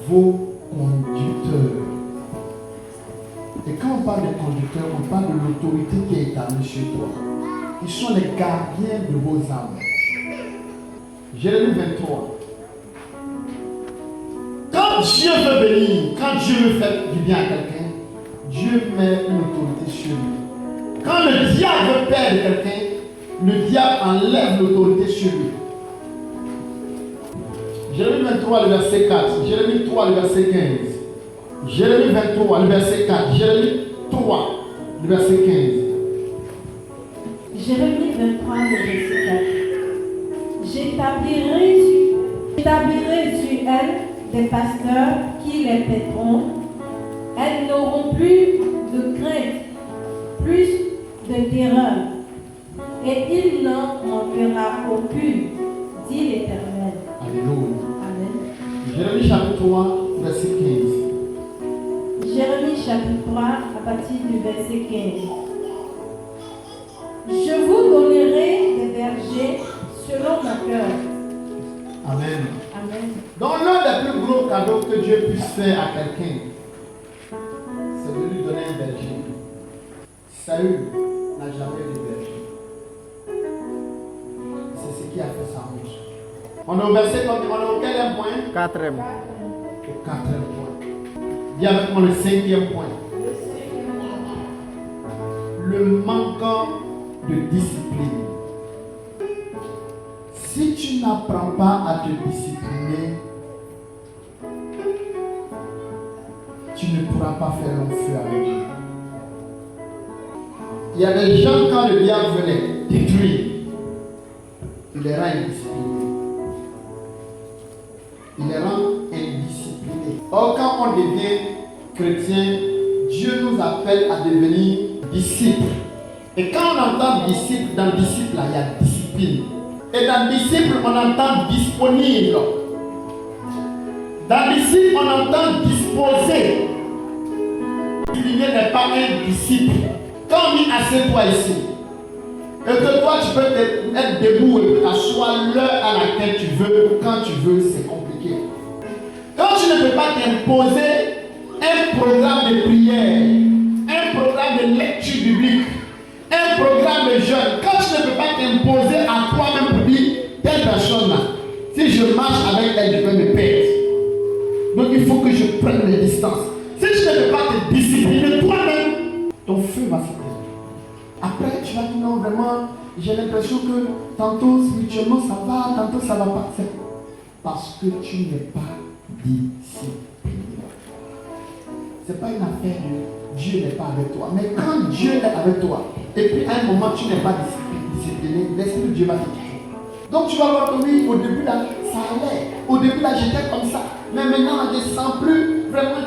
vos conducteurs. Et quand on parle de conducteurs, on parle de l'autorité qui est établie sur toi. Ils sont les gardiens de vos âmes. Jérémie 23. Quand Dieu veut bénir, quand Dieu veut faire du bien à quelqu'un, Dieu met une autorité sur lui. Quand le diable veut perdre quelqu'un, le diable enlève l'autorité sur lui. Jérémie 23, le verset 4. Jérémie 3, le verset 15. Jérémie 23, le verset 4. Jérémie 3, le verset 15. Jérémie 23, le verset 4. J'établirai sur elles des pasteurs qui les paîtront. Elles n'auront plus de crainte, plus de terreur, et il n'en manquera aucune, dit l'Éternel. Alléluia. Amen. Jérémie chapitre 3, verset 15. Jérémie chapitre 3, à partir du verset 15. Je vous donnerai des bergers selon mon cœur. Amen. Amen. Donc l'un des plus gros cadeaux que Dieu puisse faire à quelqu'un, c'est de lui donner un berger. Saül n'a jamais eu de berger. C'est ce qui a fait sa route. On est au verset, on est au quel point? Quatrième. Au 4e point. Dis avec moi le 5e point. Le manque de discipline. Si tu n'apprends pas à te discipliner, tu ne pourras pas faire long feu avec Dieu. Il y a des gens, quand le diable venait détruire, il les rend indisciplinés. Il les rend indisciplinés. Or, quand on devient chrétien, Dieu nous appelle à devenir disciples. Et quand on entend disciple, dans disciple, là, il y a discipline. Et dans disciple, on entend disponible. Dans disciple, on entend disposer. Discipliner n'est pas un disciple. Quand on dit assieds-toi ici, et que toi tu peux être debout et t'asseoir l'heure à laquelle tu veux, quand tu veux, c'est compliqué. Quand tu ne peux pas t'imposer un programme de prière, un programme de lecture biblique, un programme de jeûne, quand tu ne peux pas t'imposer à toi-même pour dire telle personne là, si je marche avec elle, je vais me perdre. Donc il faut que je prenne les distances. Si tu ne peux pas te discipliner toi-même, ton feu va s'éteindre. Après, tu vas dire non, vraiment, j'ai l'impression que tantôt spirituellement ça va, tantôt ça va pas. C'est parce que tu n'es pas discipliné. C'est pas une affaire de Dieu n'est pas avec toi. Mais quand Dieu est avec toi, et puis à un moment tu n'es pas discipliné, l'Esprit de Dieu va te quitter. Donc tu vas voir que oui, au début là, ça allait. Au début là, j'étais comme ça. Mais maintenant, je ne sens plus vraiment.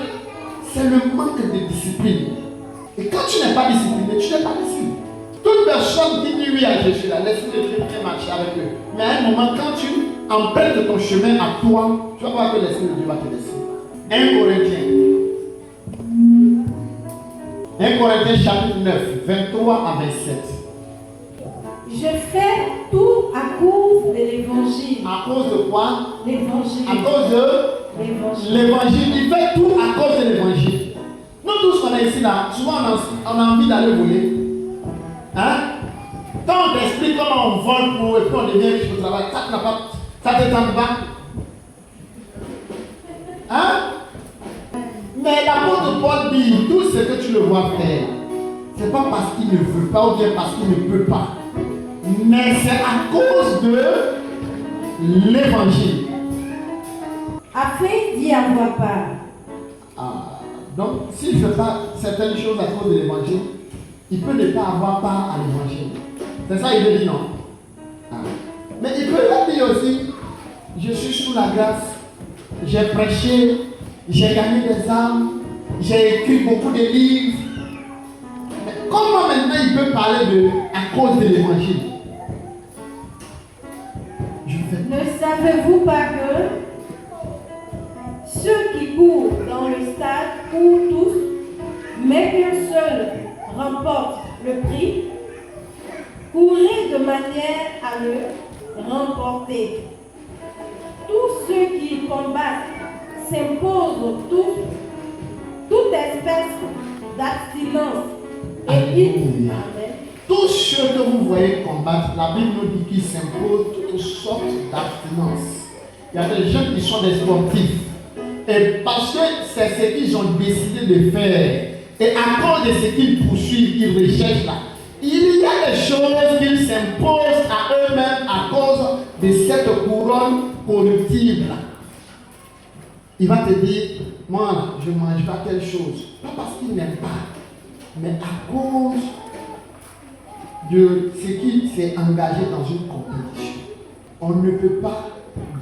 C'est le manque de discipline. Et quand tu n'es pas discipliné, tu n'es pas discipliné. Toute personne qui dit oui à Jésus, l'Esprit de Dieu peut marcher avec eux. Mais à un moment, quand tu empruntes ton chemin à toi, tu vas voir que l'Esprit de Dieu va te laisser. 1 Corinthiens chapitre 9, 23 à 27. Je fais tout à cause de l'évangile. À cause de quoi? L'évangile. À cause de l'évangile. Il fait tout à cause de l'évangile. Nous tous qu'on est ici là, souvent on a envie d'aller voler. Hein? Quand on t'explique comment on vole pour et puis on devient riche au travail, ça te tente pas? Hein? Mais l'apôtre Paul dit, tout ce que tu le vois faire, c'est pas parce qu'il ne veut pas ou bien parce qu'il ne peut pas. Mais c'est à cause de l'évangile. Afin d'y avoir part. Donc, s'il ne fait pas certaines choses à cause de l'évangile, il peut ne pas avoir part à l'évangile. C'est ça il veut dire, non? Mais il peut dire aussi, je suis sous la grâce, j'ai prêché, j'ai gagné des âmes, j'ai écrit beaucoup de livres. Mais comment maintenant il peut parler à cause de l'évangile? Ne savez-vous pas que ceux qui courent dans le stade courent tous, mais qu'un seul remporte le prix? Courez de manière à le remporter. Tous ceux qui combattent s'imposent toute espèce d'abstinence. Et tous ceux que vous voyez combattre, la Bible nous dit qu'ils s'imposent toutes sortes d'abstinence. Il y a des gens qui sont des sportifs. Et parce que c'est ce qu'ils ont décidé de faire, et à cause de ce qu'ils poursuivent, qu'ils recherchent là, il y a des choses qu'ils s'imposent à eux-mêmes à cause de cette couronne corruptible. Il va te dire, moi là, je ne mange pas telle chose. Pas parce qu'il n'aime pas, mais à cause de ce qu'il s'est engagé dans une compétition. On ne peut pas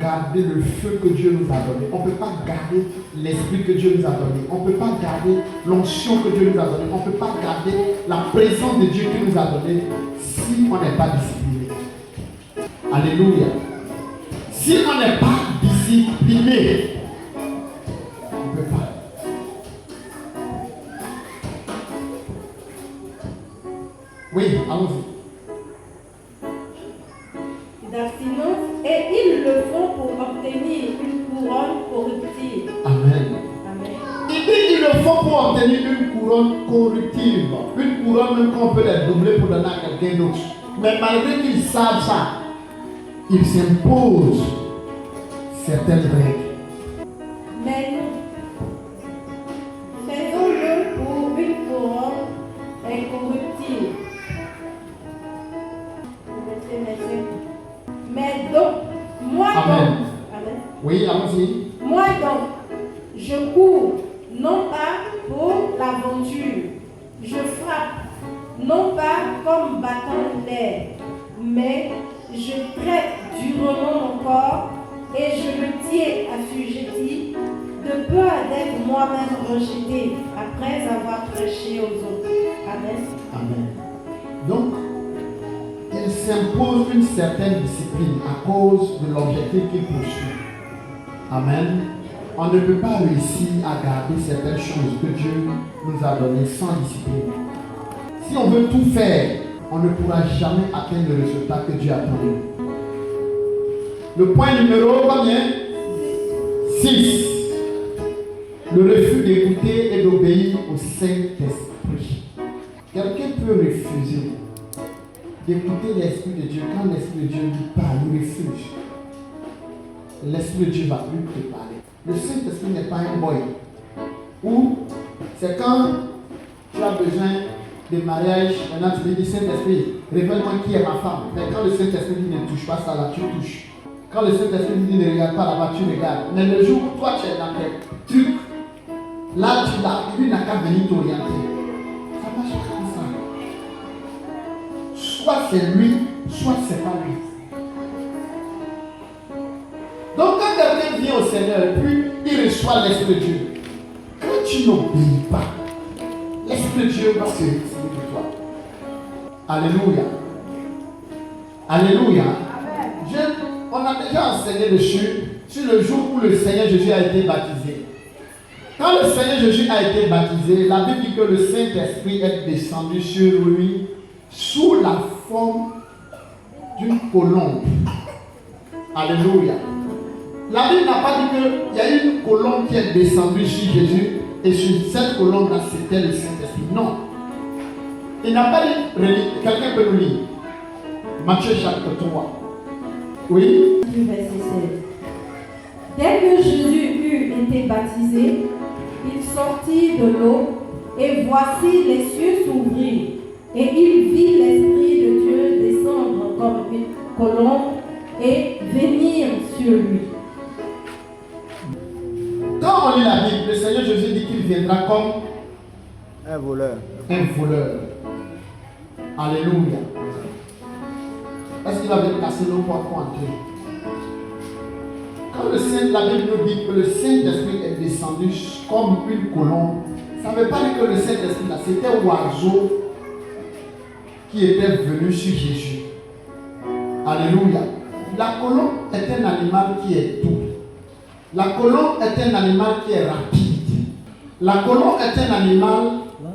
garder le feu que Dieu nous a donné. On ne peut pas garder l'esprit que Dieu nous a donné. On ne peut pas garder l'onction que Dieu nous a donnée. On ne peut pas garder la présence de Dieu qui nous a donné si on n'est pas discipliné. Alléluia. Si on n'est pas discipliné, on ne peut pas. Oui, allons-y. D'abstinence, et ils le font pour obtenir une couronne corruptible. Amen. Amen. Il dit qu'ils le font pour obtenir une couronne corruptible. Une couronne même qu'on peut la doubler pour donner à quelqu'un d'autre. Mais malgré qu'ils savent ça, ils s'imposent certaines règles. Mais faisons-le pour une couronne incorruptible. Merci. Mais donc, moi Amen. donc, amen. Oui, allons-y. Moi donc, je cours non pas pour l'aventure, je frappe non pas comme battant l'air, mais je traite durement mon corps et je le tiens assujetti de peur d'être moi-même rejeté après avoir prêché aux autres. Amen. Amen. Donc, il s'impose une certaine discipline à cause de l'objectif qu'il poursuit. Amen. on ne peut pas réussir à garder certaines choses que Dieu nous a données sans discipline. Si on veut tout faire, on ne pourra jamais atteindre le résultat que Dieu a donné. Le point numéro combien? 6. Le refus d'écouter et d'obéir au Saint-Esprit. Quelqu'un peut refuser d'écouter l'Esprit de Dieu. Quand l'Esprit de Dieu lui parle, il refuse. L'Esprit de Dieu va plus te parler. Le Saint-Esprit n'est pas un boy. Ou c'est quand tu as besoin de mariage, maintenant tu lui dis Saint-Esprit, révèle-moi qui est ma femme. Mais quand le Saint-Esprit dit ne touche pas ça là, tu touches. Quand le Saint-Esprit dit ne regarde pas là-bas, tu regardes. Mais le jour où toi tu es dans tes trucs, là tu l'as, lui n'a qu'à venir t'orienter. Ça marche comme ça. Soit c'est lui, soit c'est pas lui. Donc quand quelqu'un vient au Seigneur, puis il reçoit l'Esprit de Dieu, quand tu n'obéis pas, l'Esprit de Dieu va se retirer de toi. Alléluia. Alléluia. On a déjà enseigné dessus sur le jour où le Seigneur Jésus a été baptisé. Quand le Seigneur Jésus a été baptisé, la Bible dit que le Saint-Esprit est descendu sur lui sous la forme d'une colombe. Alléluia. La Bible n'a pas dit qu'il y a une colombe qui est descendue sur Jésus et sur cette colombe-là, c'était le Saint-Esprit. Non. Il n'a pas dit, quelqu'un peut nous lire. Matthieu chapitre 3. Oui. Verset 16. Dès que Jésus eut été baptisé, il sortit de l'eau et voici les cieux s'ouvrir et il vit l'Esprit de Dieu descendre comme une colombe et venir sur lui. Quand on lit la Bible, le Seigneur Jésus dit qu'il viendra comme un voleur. Un voleur. Alléluia. Est-ce qu'il va venir casser nos portes pour entrer? Quand la Bible nous dit que le Saint-Esprit est descendu comme une colombe, ça ne veut pas dire que le Saint-Esprit là, c'était un oiseau qui était venu sur Jésus. Alléluia. La colombe est un animal qui est doux. La colombe est un animal qui est rapide. La colombe est un animal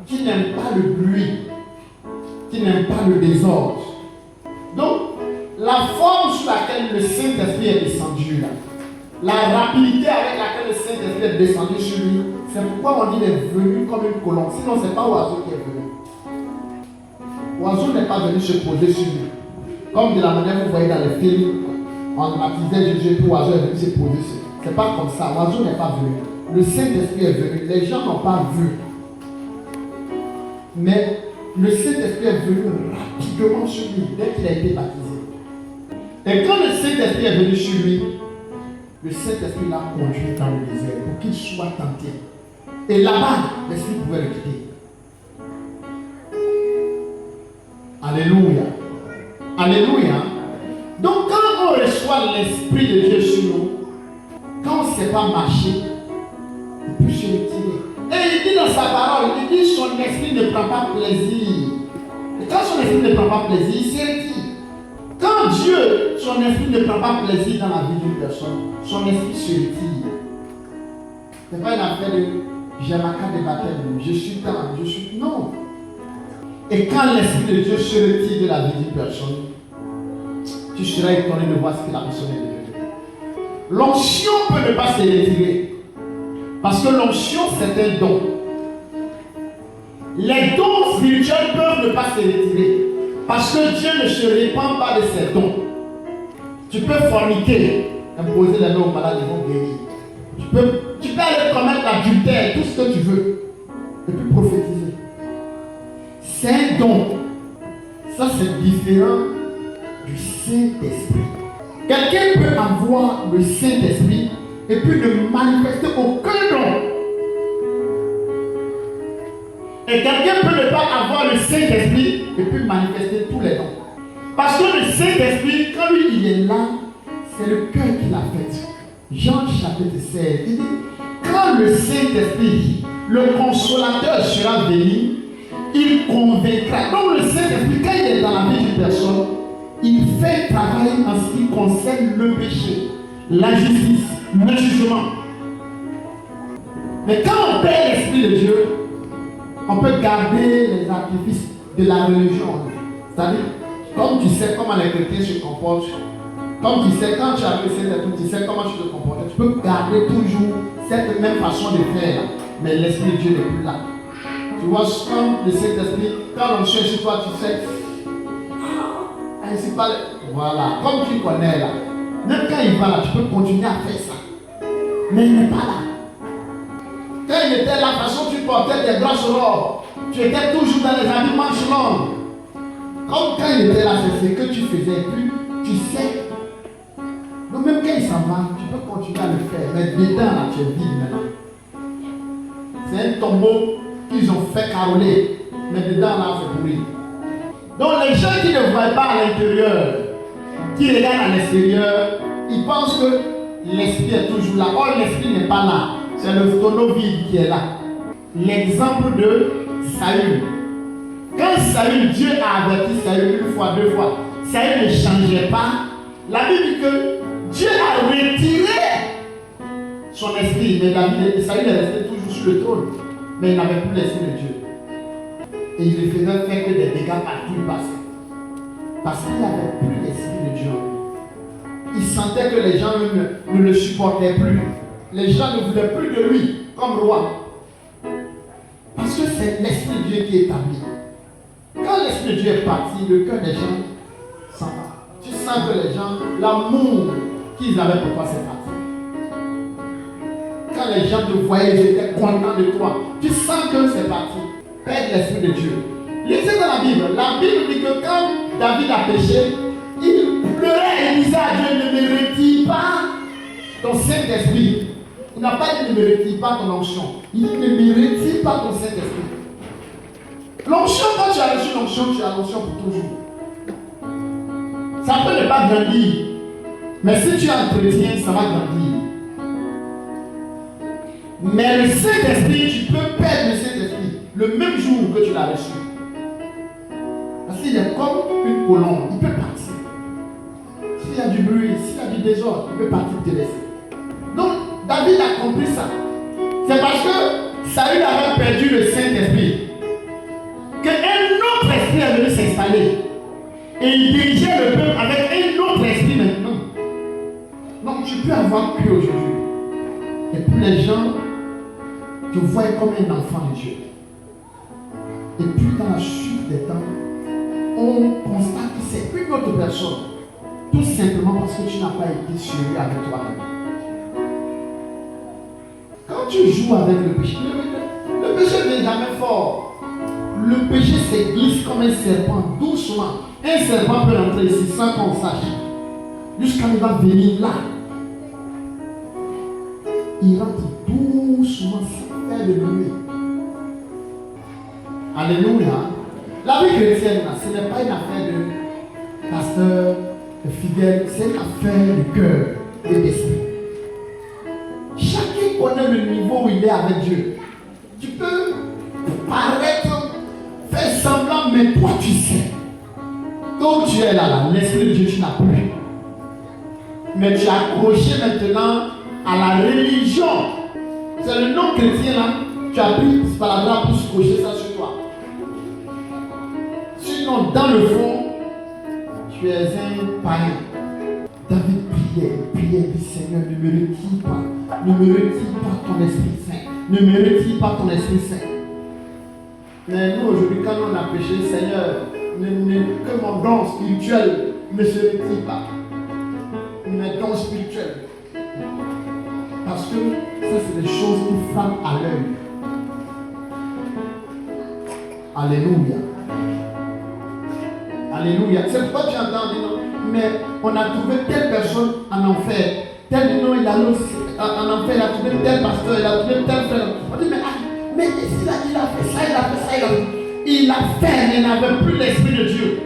qui n'aime pas le bruit, qui n'aime pas le désordre. Donc, la forme sur laquelle le Saint-Esprit est descendu là, la rapidité avec laquelle le Saint-Esprit est descendu sur lui, c'est pourquoi on dit qu'il est venu comme une colombe. Sinon, ce n'est pas l'oiseau qui est venu. L'oiseau n'est pas venu se poser sur lui. Comme de la manière que vous voyez dans les films, on baptisait Jésus et l'oiseau est venu se poser sur lui. Ce n'est pas comme ça. L'oiseau n'est pas venu. Le Saint-Esprit est venu. Les gens n'ont pas vu. Mais le Saint-Esprit est venu rapidement sur lui dès qu'il a été baptisé. Et quand le Saint-Esprit est venu sur lui, le Saint-Esprit l'a conduit dans le désert pour qu'il soit tenté. Et là-bas, l'Esprit pouvait le quitter. Alléluia. Alléluia. Donc quand on reçoit l'Esprit de Dieu sur nous, quand on ne sait pas marcher, il peut se retirer. Et il dit dans sa parole, il dit son esprit ne prend pas plaisir. Et quand son esprit ne prend pas plaisir, il se retire. Quand Dieu, son esprit ne prend pas plaisir dans la vie d'une personne, son esprit se retire. Ce n'est pas une affaire de j'ai ma carte de baptême, je suis calme, je suis. Non. Et quand l'Esprit de Dieu se retire de la vie d'une personne, tu seras étonné de voir ce que la personne est devenue. L'onction peut ne pas se retirer. Parce que l'onction, c'est un don. Les dons spirituels peuvent ne pas se retirer. Parce que Dieu ne se répand pas de ses dons. Tu peux forniquer, imposer les mains aux malades, ils vont guérir. Tu peux aller commettre l'adultère, tout ce que tu veux. Et puis prophétiser. C'est un don. Ça, c'est différent du Saint-Esprit. Quelqu'un peut avoir le Saint-Esprit et puis ne manifester aucun don. Et quelqu'un peut ne pas avoir le Saint-Esprit et puis manifester tous les dons. Parce que le Saint-Esprit, quand lui il est là, c'est le cœur qui l'a fait. Jean chapitre 16, il dit, quand le Saint-Esprit, le consolateur sera venu, il convaincra. Donc le Saint-Esprit, quand il est dans la vie d'une personne, il fait travail en ce qui concerne le péché, la justice, le jugement. Mais quand on perd l'Esprit de Dieu, on peut garder les artifices de la religion. C'est-à-dire, comme tu sais comment les chrétiens se comportent, comme tu sais, quand tu as fait tu sais comment tu te comportes, tu peux garder toujours cette même façon de faire, mais l'Esprit de Dieu n'est plus là. Tu vois, comme le Saint-Esprit, quand on cherche sur toi, tu sais, ainsi pas. Voilà, comme tu connais là, même quand il va là, tu peux continuer à faire ça. Mais il n'est pas là. Quand il était là, de toute façon, tu portais des grosses robes, tu étais toujours dans les habits manches longues. Comme quand il était là, c'est ce que tu faisais, puis tu sais. Donc même quand il s'en va, tu peux continuer à le faire. Mais dedans, là, tu es vide maintenant. C'est un tombeau qu'ils ont fait caroler. Mais dedans, là, c'est pourri. Donc les gens qui ne voient pas à l'intérieur, qui regardent à l'extérieur, ils pensent que l'esprit est toujours là. Or, l'esprit n'est pas là. C'est le tonneau vide qui est là. L'exemple de Saül. Quand Saül, Dieu a averti Saül une fois, deux fois, Saül ne changeait pas. La Bible dit que Dieu a retiré son esprit. Mais Saül est resté toujours sur le trône. Mais il n'avait plus l'esprit de Dieu. Et il ne faisait faire que des dégâts partout où il passait. Parce qu'il n'avait plus l'esprit de Dieu en lui. Il sentait que les gens ne le supportaient plus. Les gens ne voulaient plus de lui comme roi. Parce que c'est l'esprit de Dieu qui est établi. Quand l'esprit de Dieu est parti, le cœur des gens s'en va. Tu sens que les gens, l'amour qu'ils avaient pour toi, c'est parti. Quand les gens te voyaient, ils étaient contents de toi. Tu sens que c'est parti. Perdre l'esprit de Dieu. Lisez dans la Bible. La Bible dit que quand David a péché, il pleurait et disait à Dieu, ne me retire pas ton Saint-Esprit. Il n'a pas dit ne me retire pas ton onction. Il dit ne me retire pas ton Saint-Esprit. L'onction, quand tu as reçu l'onction, tu as l'onction pour toujours. Ça peut ne pas grandir. Mais si tu entretiens, ça va grandir. Mais le Saint-Esprit, tu peux perdre le Saint-Esprit le même jour que tu l'as reçu. Parce qu'il est comme une colombe, il peut partir. S'il y a du bruit, s'il y a du désordre, il peut partir te laisser. Donc, David a compris ça. C'est parce que Saül avait perdu le Saint-Esprit qu'un autre esprit est venu s'installer. Et il dirigeait le peuple avec un autre esprit maintenant. Donc, tu peux avoir cru aujourd'hui. Et puis les gens te voient comme un enfant de Dieu. Et puis dans la suite des temps, on constate que c'est une autre personne. Tout simplement parce que tu n'as pas été sérieux avec toi-même. Quand tu joues avec le péché, le péché n'est jamais fort. Le péché se glisse comme un serpent, doucement. Un serpent peut rentrer ici sans qu'on sache. Jusqu'à il va venir là. Il rentre doucement sans faire de bruit. Alléluia. La vie chrétienne, ce n'est pas une affaire de pasteur, de fidèle, c'est une affaire de cœur et d'esprit. Chacun connaît le niveau où il est avec Dieu. Tu peux paraître, faire semblant, mais toi tu sais. Donc tu es là, l'esprit de Dieu, tu n'as plus. Mais tu es accroché maintenant à la religion. C'est le nom chrétien là. Tu as pris ce paragraphe pour se cocher ça sur toi. Sinon, dans le fond, tu es un païen. David priait, dit Seigneur, ne me retire pas. Ne me retire pas ton Esprit Saint. Ne me retire pas ton Esprit Saint. Mais nous, aujourd'hui, quand on a péché, Seigneur, que mon don spirituel ne se retire pas. Mes dons spirituels. Parce que ça, c'est des choses qui frappent à l'œil. Alléluia. Alléluia. C'est pourquoi tu entends dire non. Mais on a trouvé telle personne en enfer. Tel nom, il a en enfer, il a trouvé tel pasteur, il a trouvé tel frère. On dit, mais ici, il a fait ça, il a fait ça, il a fait, mais il n'avait plus l'esprit de Dieu.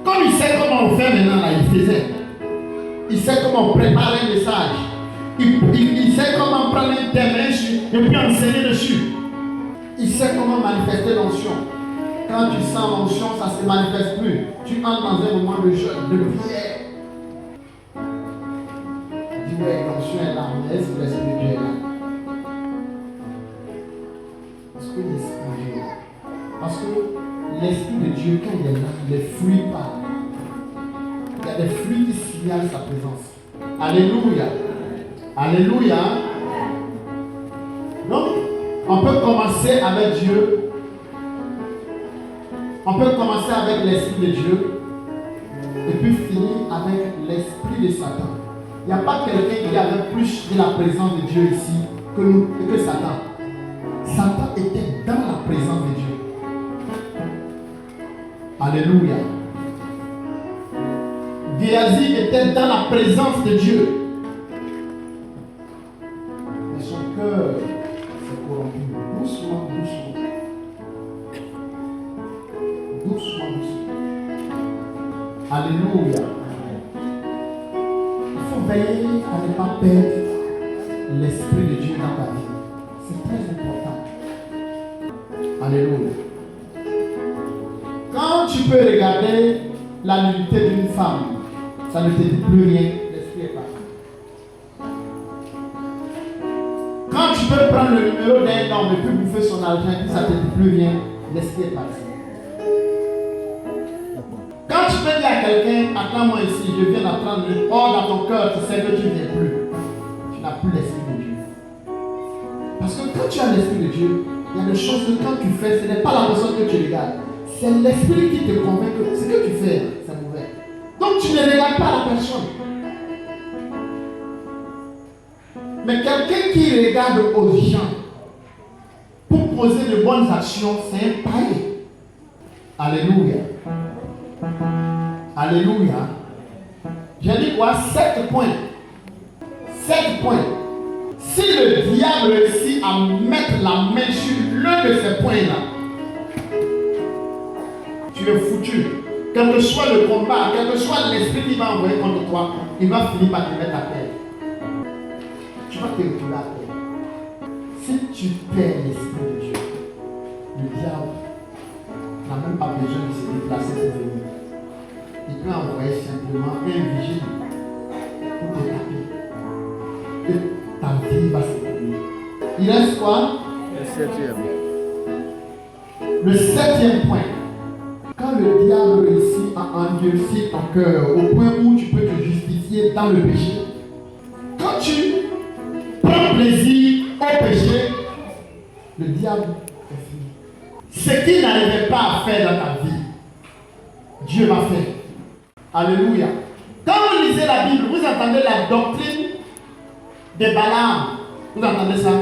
Comme il sait comment on fait maintenant, là, il faisait. Il sait comment préparer un message. Il sait comment prendre un thème et puis enseigner dessus. Il sait comment manifester l'onction. Quand tu sens l'onction, ça ne se manifeste plus. Tu entres dans un moment de jeûne, de prière. Dis ouais, l'onction est là, mais est-ce que l'esprit de Dieu est là? l'Esprit de Dieu, quand il est là, les fruits parlent. Il y a des fruits qui signalent sa présence. Alléluia. Alléluia. Donc, on peut commencer avec Dieu. On peut commencer avec l'Esprit de Dieu. Et puis finir avec l'Esprit de Satan. Il n'y a pas quelqu'un qui avait plus de la présence de Dieu ici que Satan. Satan était dans la présence de Dieu. Alléluia. Géasi était dans la présence de Dieu. Et son cœur s'est corrompu. Doucement, doucement. Doucement, doucement. Alléluia. Il faut veiller à ne pas perdre l'Esprit de Dieu dans ta vie. C'est très important. Alléluia. Quand tu peux regarder la nudité d'une femme, ça ne te dit plus rien, l'esprit est parti. Quand tu peux prendre le numéro d'un homme et puis bouffer son argent, ça ne te dit plus rien, l'esprit est parti. Quand tu peux dire à quelqu'un, attends-moi ici, je viens d'apprendre, or dans ton cœur, tu sais que tu ne viens plus. Tu n'as plus l'esprit de Dieu. Parce que quand tu as l'esprit de Dieu, il y a des choses que quand tu fais, ce n'est pas la personne que tu regardes. C'est l'esprit qui te convainc que ce que tu fais, c'est mauvais. Donc tu ne regardes pas la personne. Mais quelqu'un qui regarde aux gens pour poser de bonnes actions, c'est un païen. Alléluia. Alléluia. J'ai dit quoi? 7 points. 7 points. Si le diable réussit à mettre la main sur l'un de ces points-là, tu es foutu. Quel que soit le combat, quel que soit l'esprit qui va envoyer contre toi, il va finir par te mettre à terre. Tu vas te retrouver à terre. Si tu perds l'esprit de Dieu, le diable n'a même pas besoin de se déplacer pour venir. Il peut envoyer simplement un vigile pour te taper. Et ta vie va se terminer. Il reste quoi? Le 7e point. Quand le diable réussit à endurcir ton cœur au point où tu peux te justifier dans le péché, quand tu prends plaisir au péché, le diable est fini. Ce qu'il n'arrivait pas à faire dans ta vie, Dieu va faire. Alléluia. Quand vous lisez la Bible, vous entendez la doctrine de Balaam. Vous entendez ça?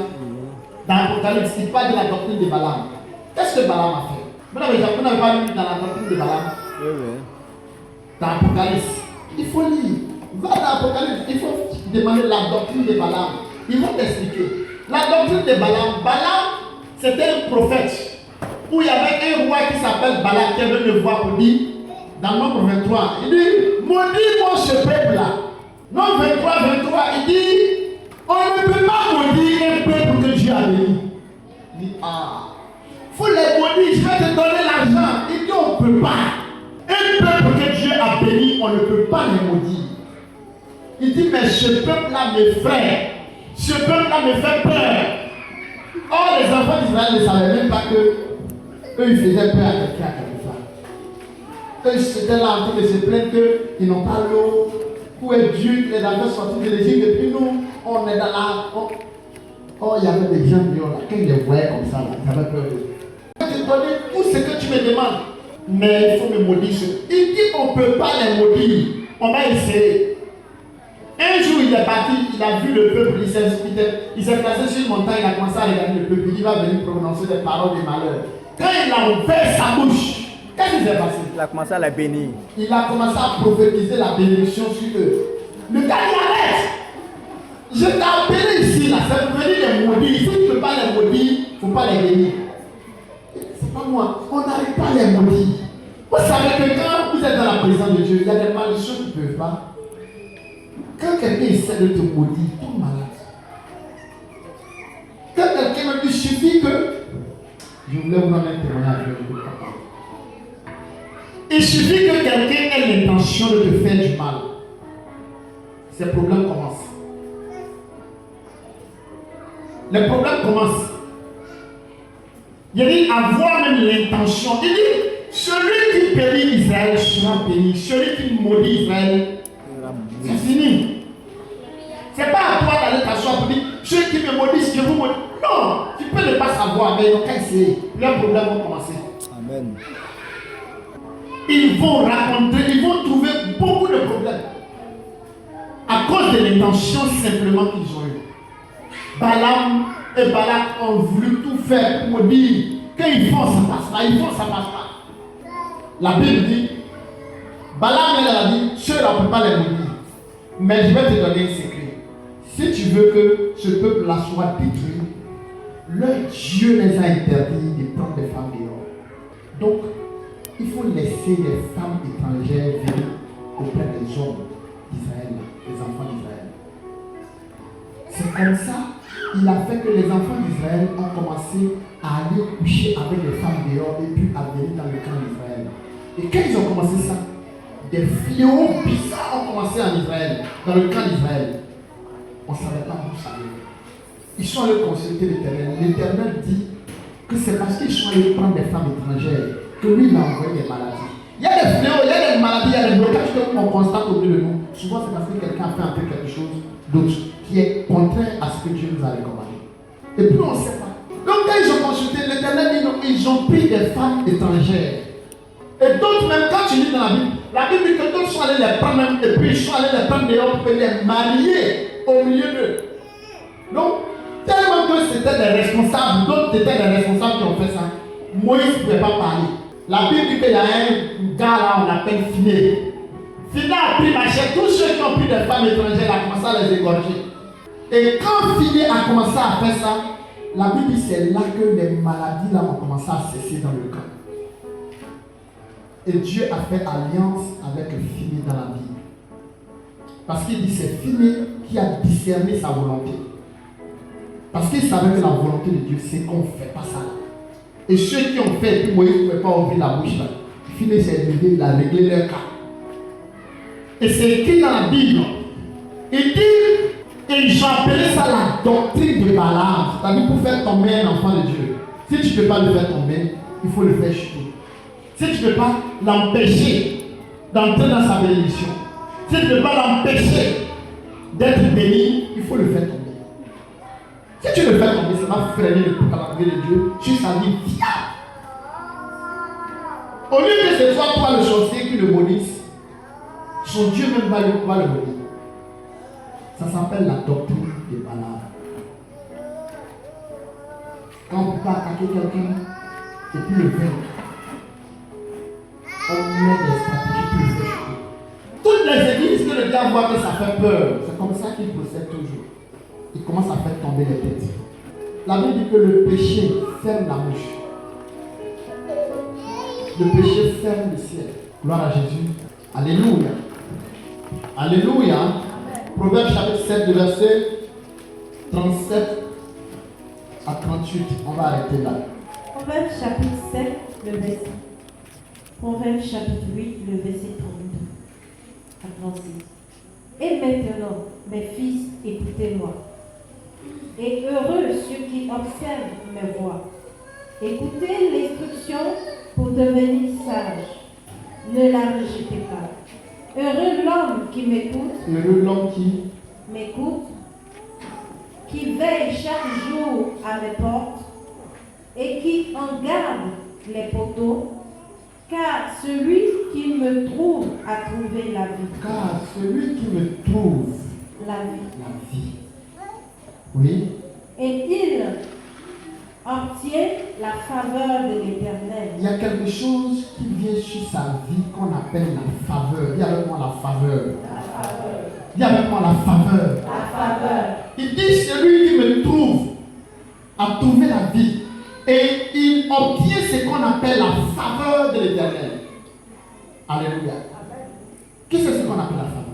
Dans l'Apocalypse, il parle de la doctrine de Balaam. Qu'est-ce que Balaam a fait? Vous n'avez pas lu dans la doctrine de Balaam? Oui. Dans l'Apocalypse. Il faut lire. Va dans l'Apocalypse, il faut demander la doctrine de Balaam. Ils vont t'expliquer. La doctrine de Balaam, c'était un prophète où il y avait un roi qui s'appelle Balak qui avait le voir pour dire, dans Nombre 23, il dit, maudis-moi ce peuple-là. Nombre 23, il dit, on ne peut pas maudire un peuple que Dieu a béni. Il dit, faut les maudire, je vais te donner l'argent. Il dit, on ne peut pas. Un peuple que Dieu a béni, on ne peut pas les maudire. Il dit, mais ce peuple-là m'effraie. Ce peuple-là me fait peur. Or, les enfants d'Israël ne savaient même pas que eux, ils faisaient peur à quelqu'un, à quelqu'un. Eux, ils étaient là en train de se plaindre qu'ils n'ont pas l'eau. Où est Dieu qui les avait sortis de l'Égypte? Et puis nous, on est dans la... Oh, il y avait des gens qui ont là. Quand ils les voyaient comme ça, là, ils avaient peur d'eux. Je vais te donner tout ce que tu me demandes. Mais il faut me maudire. Il dit qu'on ne peut pas les maudire. On va essayer. Un jour, il est parti, il a vu le peuple, il s'est placé sur une montagne, il a commencé à regarder le peuple, il va venir prononcer des paroles de malheur. Quand il a ouvert sa bouche, qu'est-ce qui s'est passé? Il a commencé à la bénir. Il a commencé à prophétiser la bénédiction sur eux. Le gars, il arrête. Je t'ai appelé ici, là, c'est pour venir les maudire. Si tu ne peux pas les maudire, il ne faut pas les bénir. C'est pas moi, on n'arrive pas à les maudire. Vous savez que quand vous êtes dans la présence de Dieu, il y a des malédictions qui ne peuvent pas. Quand quelqu'un essaie de te maudire, tu es malade. Quand quelqu'un me dit, il suffit que... Je voulais vous donner un témoignage de votre papa. Il suffit que quelqu'un ait l'intention de te faire du mal. Ces problèmes commencent. Les problèmes commencent. Il dit avoir même l'intention. Il dit, Celui qui bénit Israël sera béni. Celui qui maudit Israël, c'est fini. C'est pas à toi d'aller t'asseoir pour dire ceux qui me maudissent, je vous maudis. Non, tu peux ne pas savoir, mais ils n'ont qu'à essayer. Leurs problèmes vont commencer. Amen. Ils vont rencontrer, ils vont trouver beaucoup de problèmes à cause de l'intention simplement qu'ils ont eue. Balaam et Balak ont voulu tout faire pour dire quand ils font, ça passe pas, ils font, ça passe pas. La Bible dit, Balaam elle a dit, ceux-là on ne peut pas les maudire. Mais je vais te donner un secret. Si tu veux que ce peuple-là soit détruit, leur Dieu les a interdits de prendre des femmes dehors. Donc, il faut laisser les femmes étrangères venir auprès des hommes d'Israël, des enfants d'Israël. C'est comme ça, il a fait que les enfants d'Israël ont commencé à aller coucher avec les femmes dehors et puis à venir dans le camp d'Israël. Et quand ils ont commencé ça, des fléaux bizarres ont commencé en Israël, dans le camp d'Israël. On ne savait pas d'où ça venait. Ils sont allés consulter l'Éternel. L'Éternel dit que c'est parce qu'ils sont allés prendre des femmes étrangères que lui il a envoyé des maladies. Il y a des fléaux, il y a des maladies, il y a des blocages qu'on constate au milieu de nous. Souvent c'est parce que quelqu'un a fait un peu quelque chose d'autre qui est contraire à ce que Dieu nous a recommandé. Et puis on ne sait pas. Donc quand ils ont consulté l'Éternel, ils ont pris des femmes étrangères. Et d'autres même, quand tu lis dans la Bible dit que d'autres sont allés les prendre même, et puis ils sont allés les prendre dehors pour les marier au milieu d'eux. Donc, tellement que c'était des responsables, d'autres étaient des responsables qui ont fait ça, Moïse ne pouvait pas parler. La Bible dit qu'il y a un gars là, on l'appelle Phiné. Phiné a pris machette, tous ceux qui ont pris des femmes étrangères, a commencé à les égorger. Et quand Phiné a commencé à faire ça, la Bible dit c'est là que les maladies là ont commencé à cesser dans le camp. Et Dieu a fait alliance avec Phiné dans la Bible. Parce qu'il dit c'est Phiné qui a discerné sa volonté. Parce qu'il savait que la volonté de Dieu, c'est qu'on ne fait pas ça. Et ceux qui ont fait, puis Moïse ne pouvait pas ouvrir la bouche là. Phiné s'est levé, il a réglé leur cas. Et c'est écrit dans la Bible. Il dit, et ils ont appelé ça la doctrine de Balaam. C'est-à-dire pour faire tomber un enfant de Dieu. Si tu ne peux pas le faire tomber, il faut le faire chuter. Si tu ne peux pas l'empêcher d'entrer dans sa bénédiction, si tu ne peux pas l'empêcher d'être béni, il faut le faire tomber. Si tu le fais tomber, ça va freiner le calendrier de Dieu sur sa vie fiable. Au lieu que ce soit toi le sorcier qui le maudisse, son Dieu même va le maudire. Ça s'appelle la doctrine de Balaam. Quand on ne peut pas attaquer quelqu'un et puis le vaincre, on met des stratégies pour le faire chuter. Toutes les églises que le diable voit que ça fait peur, c'est comme ça qu'il procède toujours. Il commence à faire tomber les têtes. La Bible dit que le péché ferme la bouche. Le péché ferme le ciel. Gloire à Jésus. Alléluia. Alléluia. Proverbe chapitre 7, de verset 37 à 38. On va arrêter là. Proverbe chapitre 7, le verset. Proverbe chapitre 8, le verset 32 à 36. Et maintenant, mes fils, écoutez-moi. Et heureux ceux qui observent mes voies. Écoutez l'instruction pour devenir sage. Ne la rejetez pas. Heureux l'homme qui m'écoute. Heureux l'homme qui m'écoute, qui veille chaque jour à mes portes et qui en garde les poteaux, car celui qui me trouve a trouvé la vie. Car celui qui me trouve la vie. La vie. Oui. Et il obtient la faveur de l'Éternel. Il y a quelque chose qui vient sur sa vie qu'on appelle la faveur. Dis avec moi la faveur. La faveur. Dis avec moi la faveur. La faveur. Il dit celui qui me trouve a trouvé la vie. Et il obtient ce qu'on appelle la faveur de l'Éternel. Alléluia. Qu'est-ce que c'est ce qu'on appelle la faveur?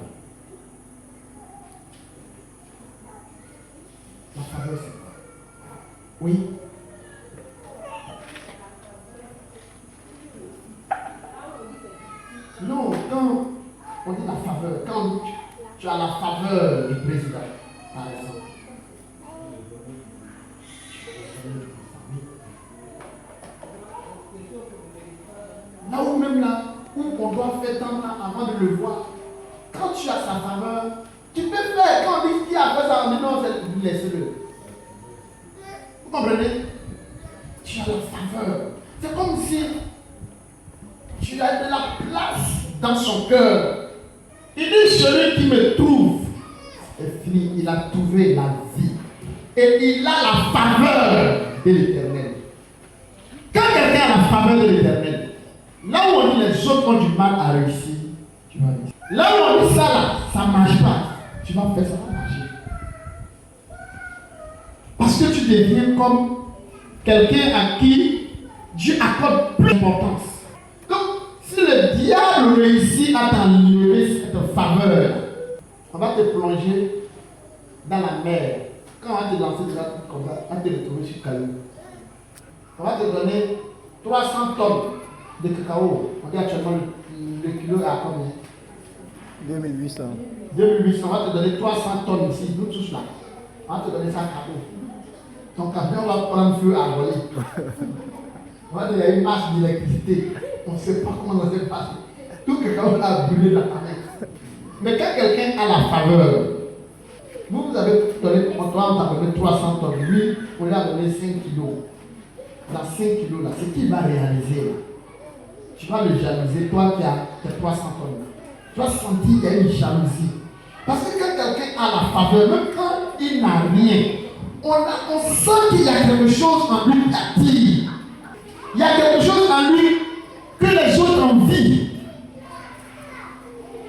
La faveur, c'est quoi? Oui. Non, quand on dit la faveur, quand tu as la faveur du président, par exemple. connu là, où on doit faire tant avant de le voir. Quand tu as sa faveur, tu peux faire. Quand on dit qui a fait ça, on dit non, laisse-le. Vous comprenez? Tu as la faveur. C'est comme si tu as de la place dans son cœur. Il dit, celui qui me trouve est fini, il a trouvé la vie. Et il a la faveur de l'Éternel. Quand quelqu'un a la faveur de l'Éternel, là où on dit les autres ont du mal à réussir, tu vas réussir. Là où on dit ça là, ça ne marche pas, tu vas faire ça, ça va marcher. Parce que tu deviens comme quelqu'un à qui Dieu accorde plus d'importance. Donc, si le diable réussit à t'enlever cette faveur, on va te plonger dans la mer. Quand on va te lancer déjà comme ça, on va te retrouver sur Calou. On va te donner 300 tonnes de cacao. On dit actuellement le kilo est à combien? 2800. 2800, on va te donner 300 tonnes ici, nous tous là. On va te donner ça à cadeau. Ton camion va prendre feu à voler. On va dire, il y a une hache d'électricité. On ne sait pas comment ça s'est passé. Tout cacao a brûlé dans ta main. Mais quand quelqu'un a la faveur, vous avez donné, on t'a donné 300 tonnes. Lui, on lui a donné 5 kilos. Dans 5 kilos là, ce qu'il va réaliser là, tu vas le jalouser, toi qui as tes 300 tonnes. Tu vas sentir qu'il y a une jalousie. Parce que quand quelqu'un a la faveur, même quand il n'a rien, on sent qu'il y a quelque chose en lui qui attire. Il y a quelque chose en lui que les autres envient.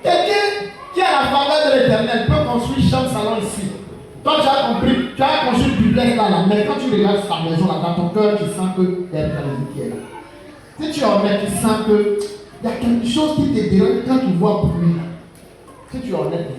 Quelqu'un qui a la faveur de l'Éternel peut construire chaque salon ici. Toi, tu as compris, tu as construit du duplex là, mais quand tu regardes sa maison là, dans ton cœur, tu sens qu'il y a une jalousie qui est là. Si tu es honnête, tu sens qu'il y a quelque chose qui te dérange quand tu vois bruit. Si tu es honnête,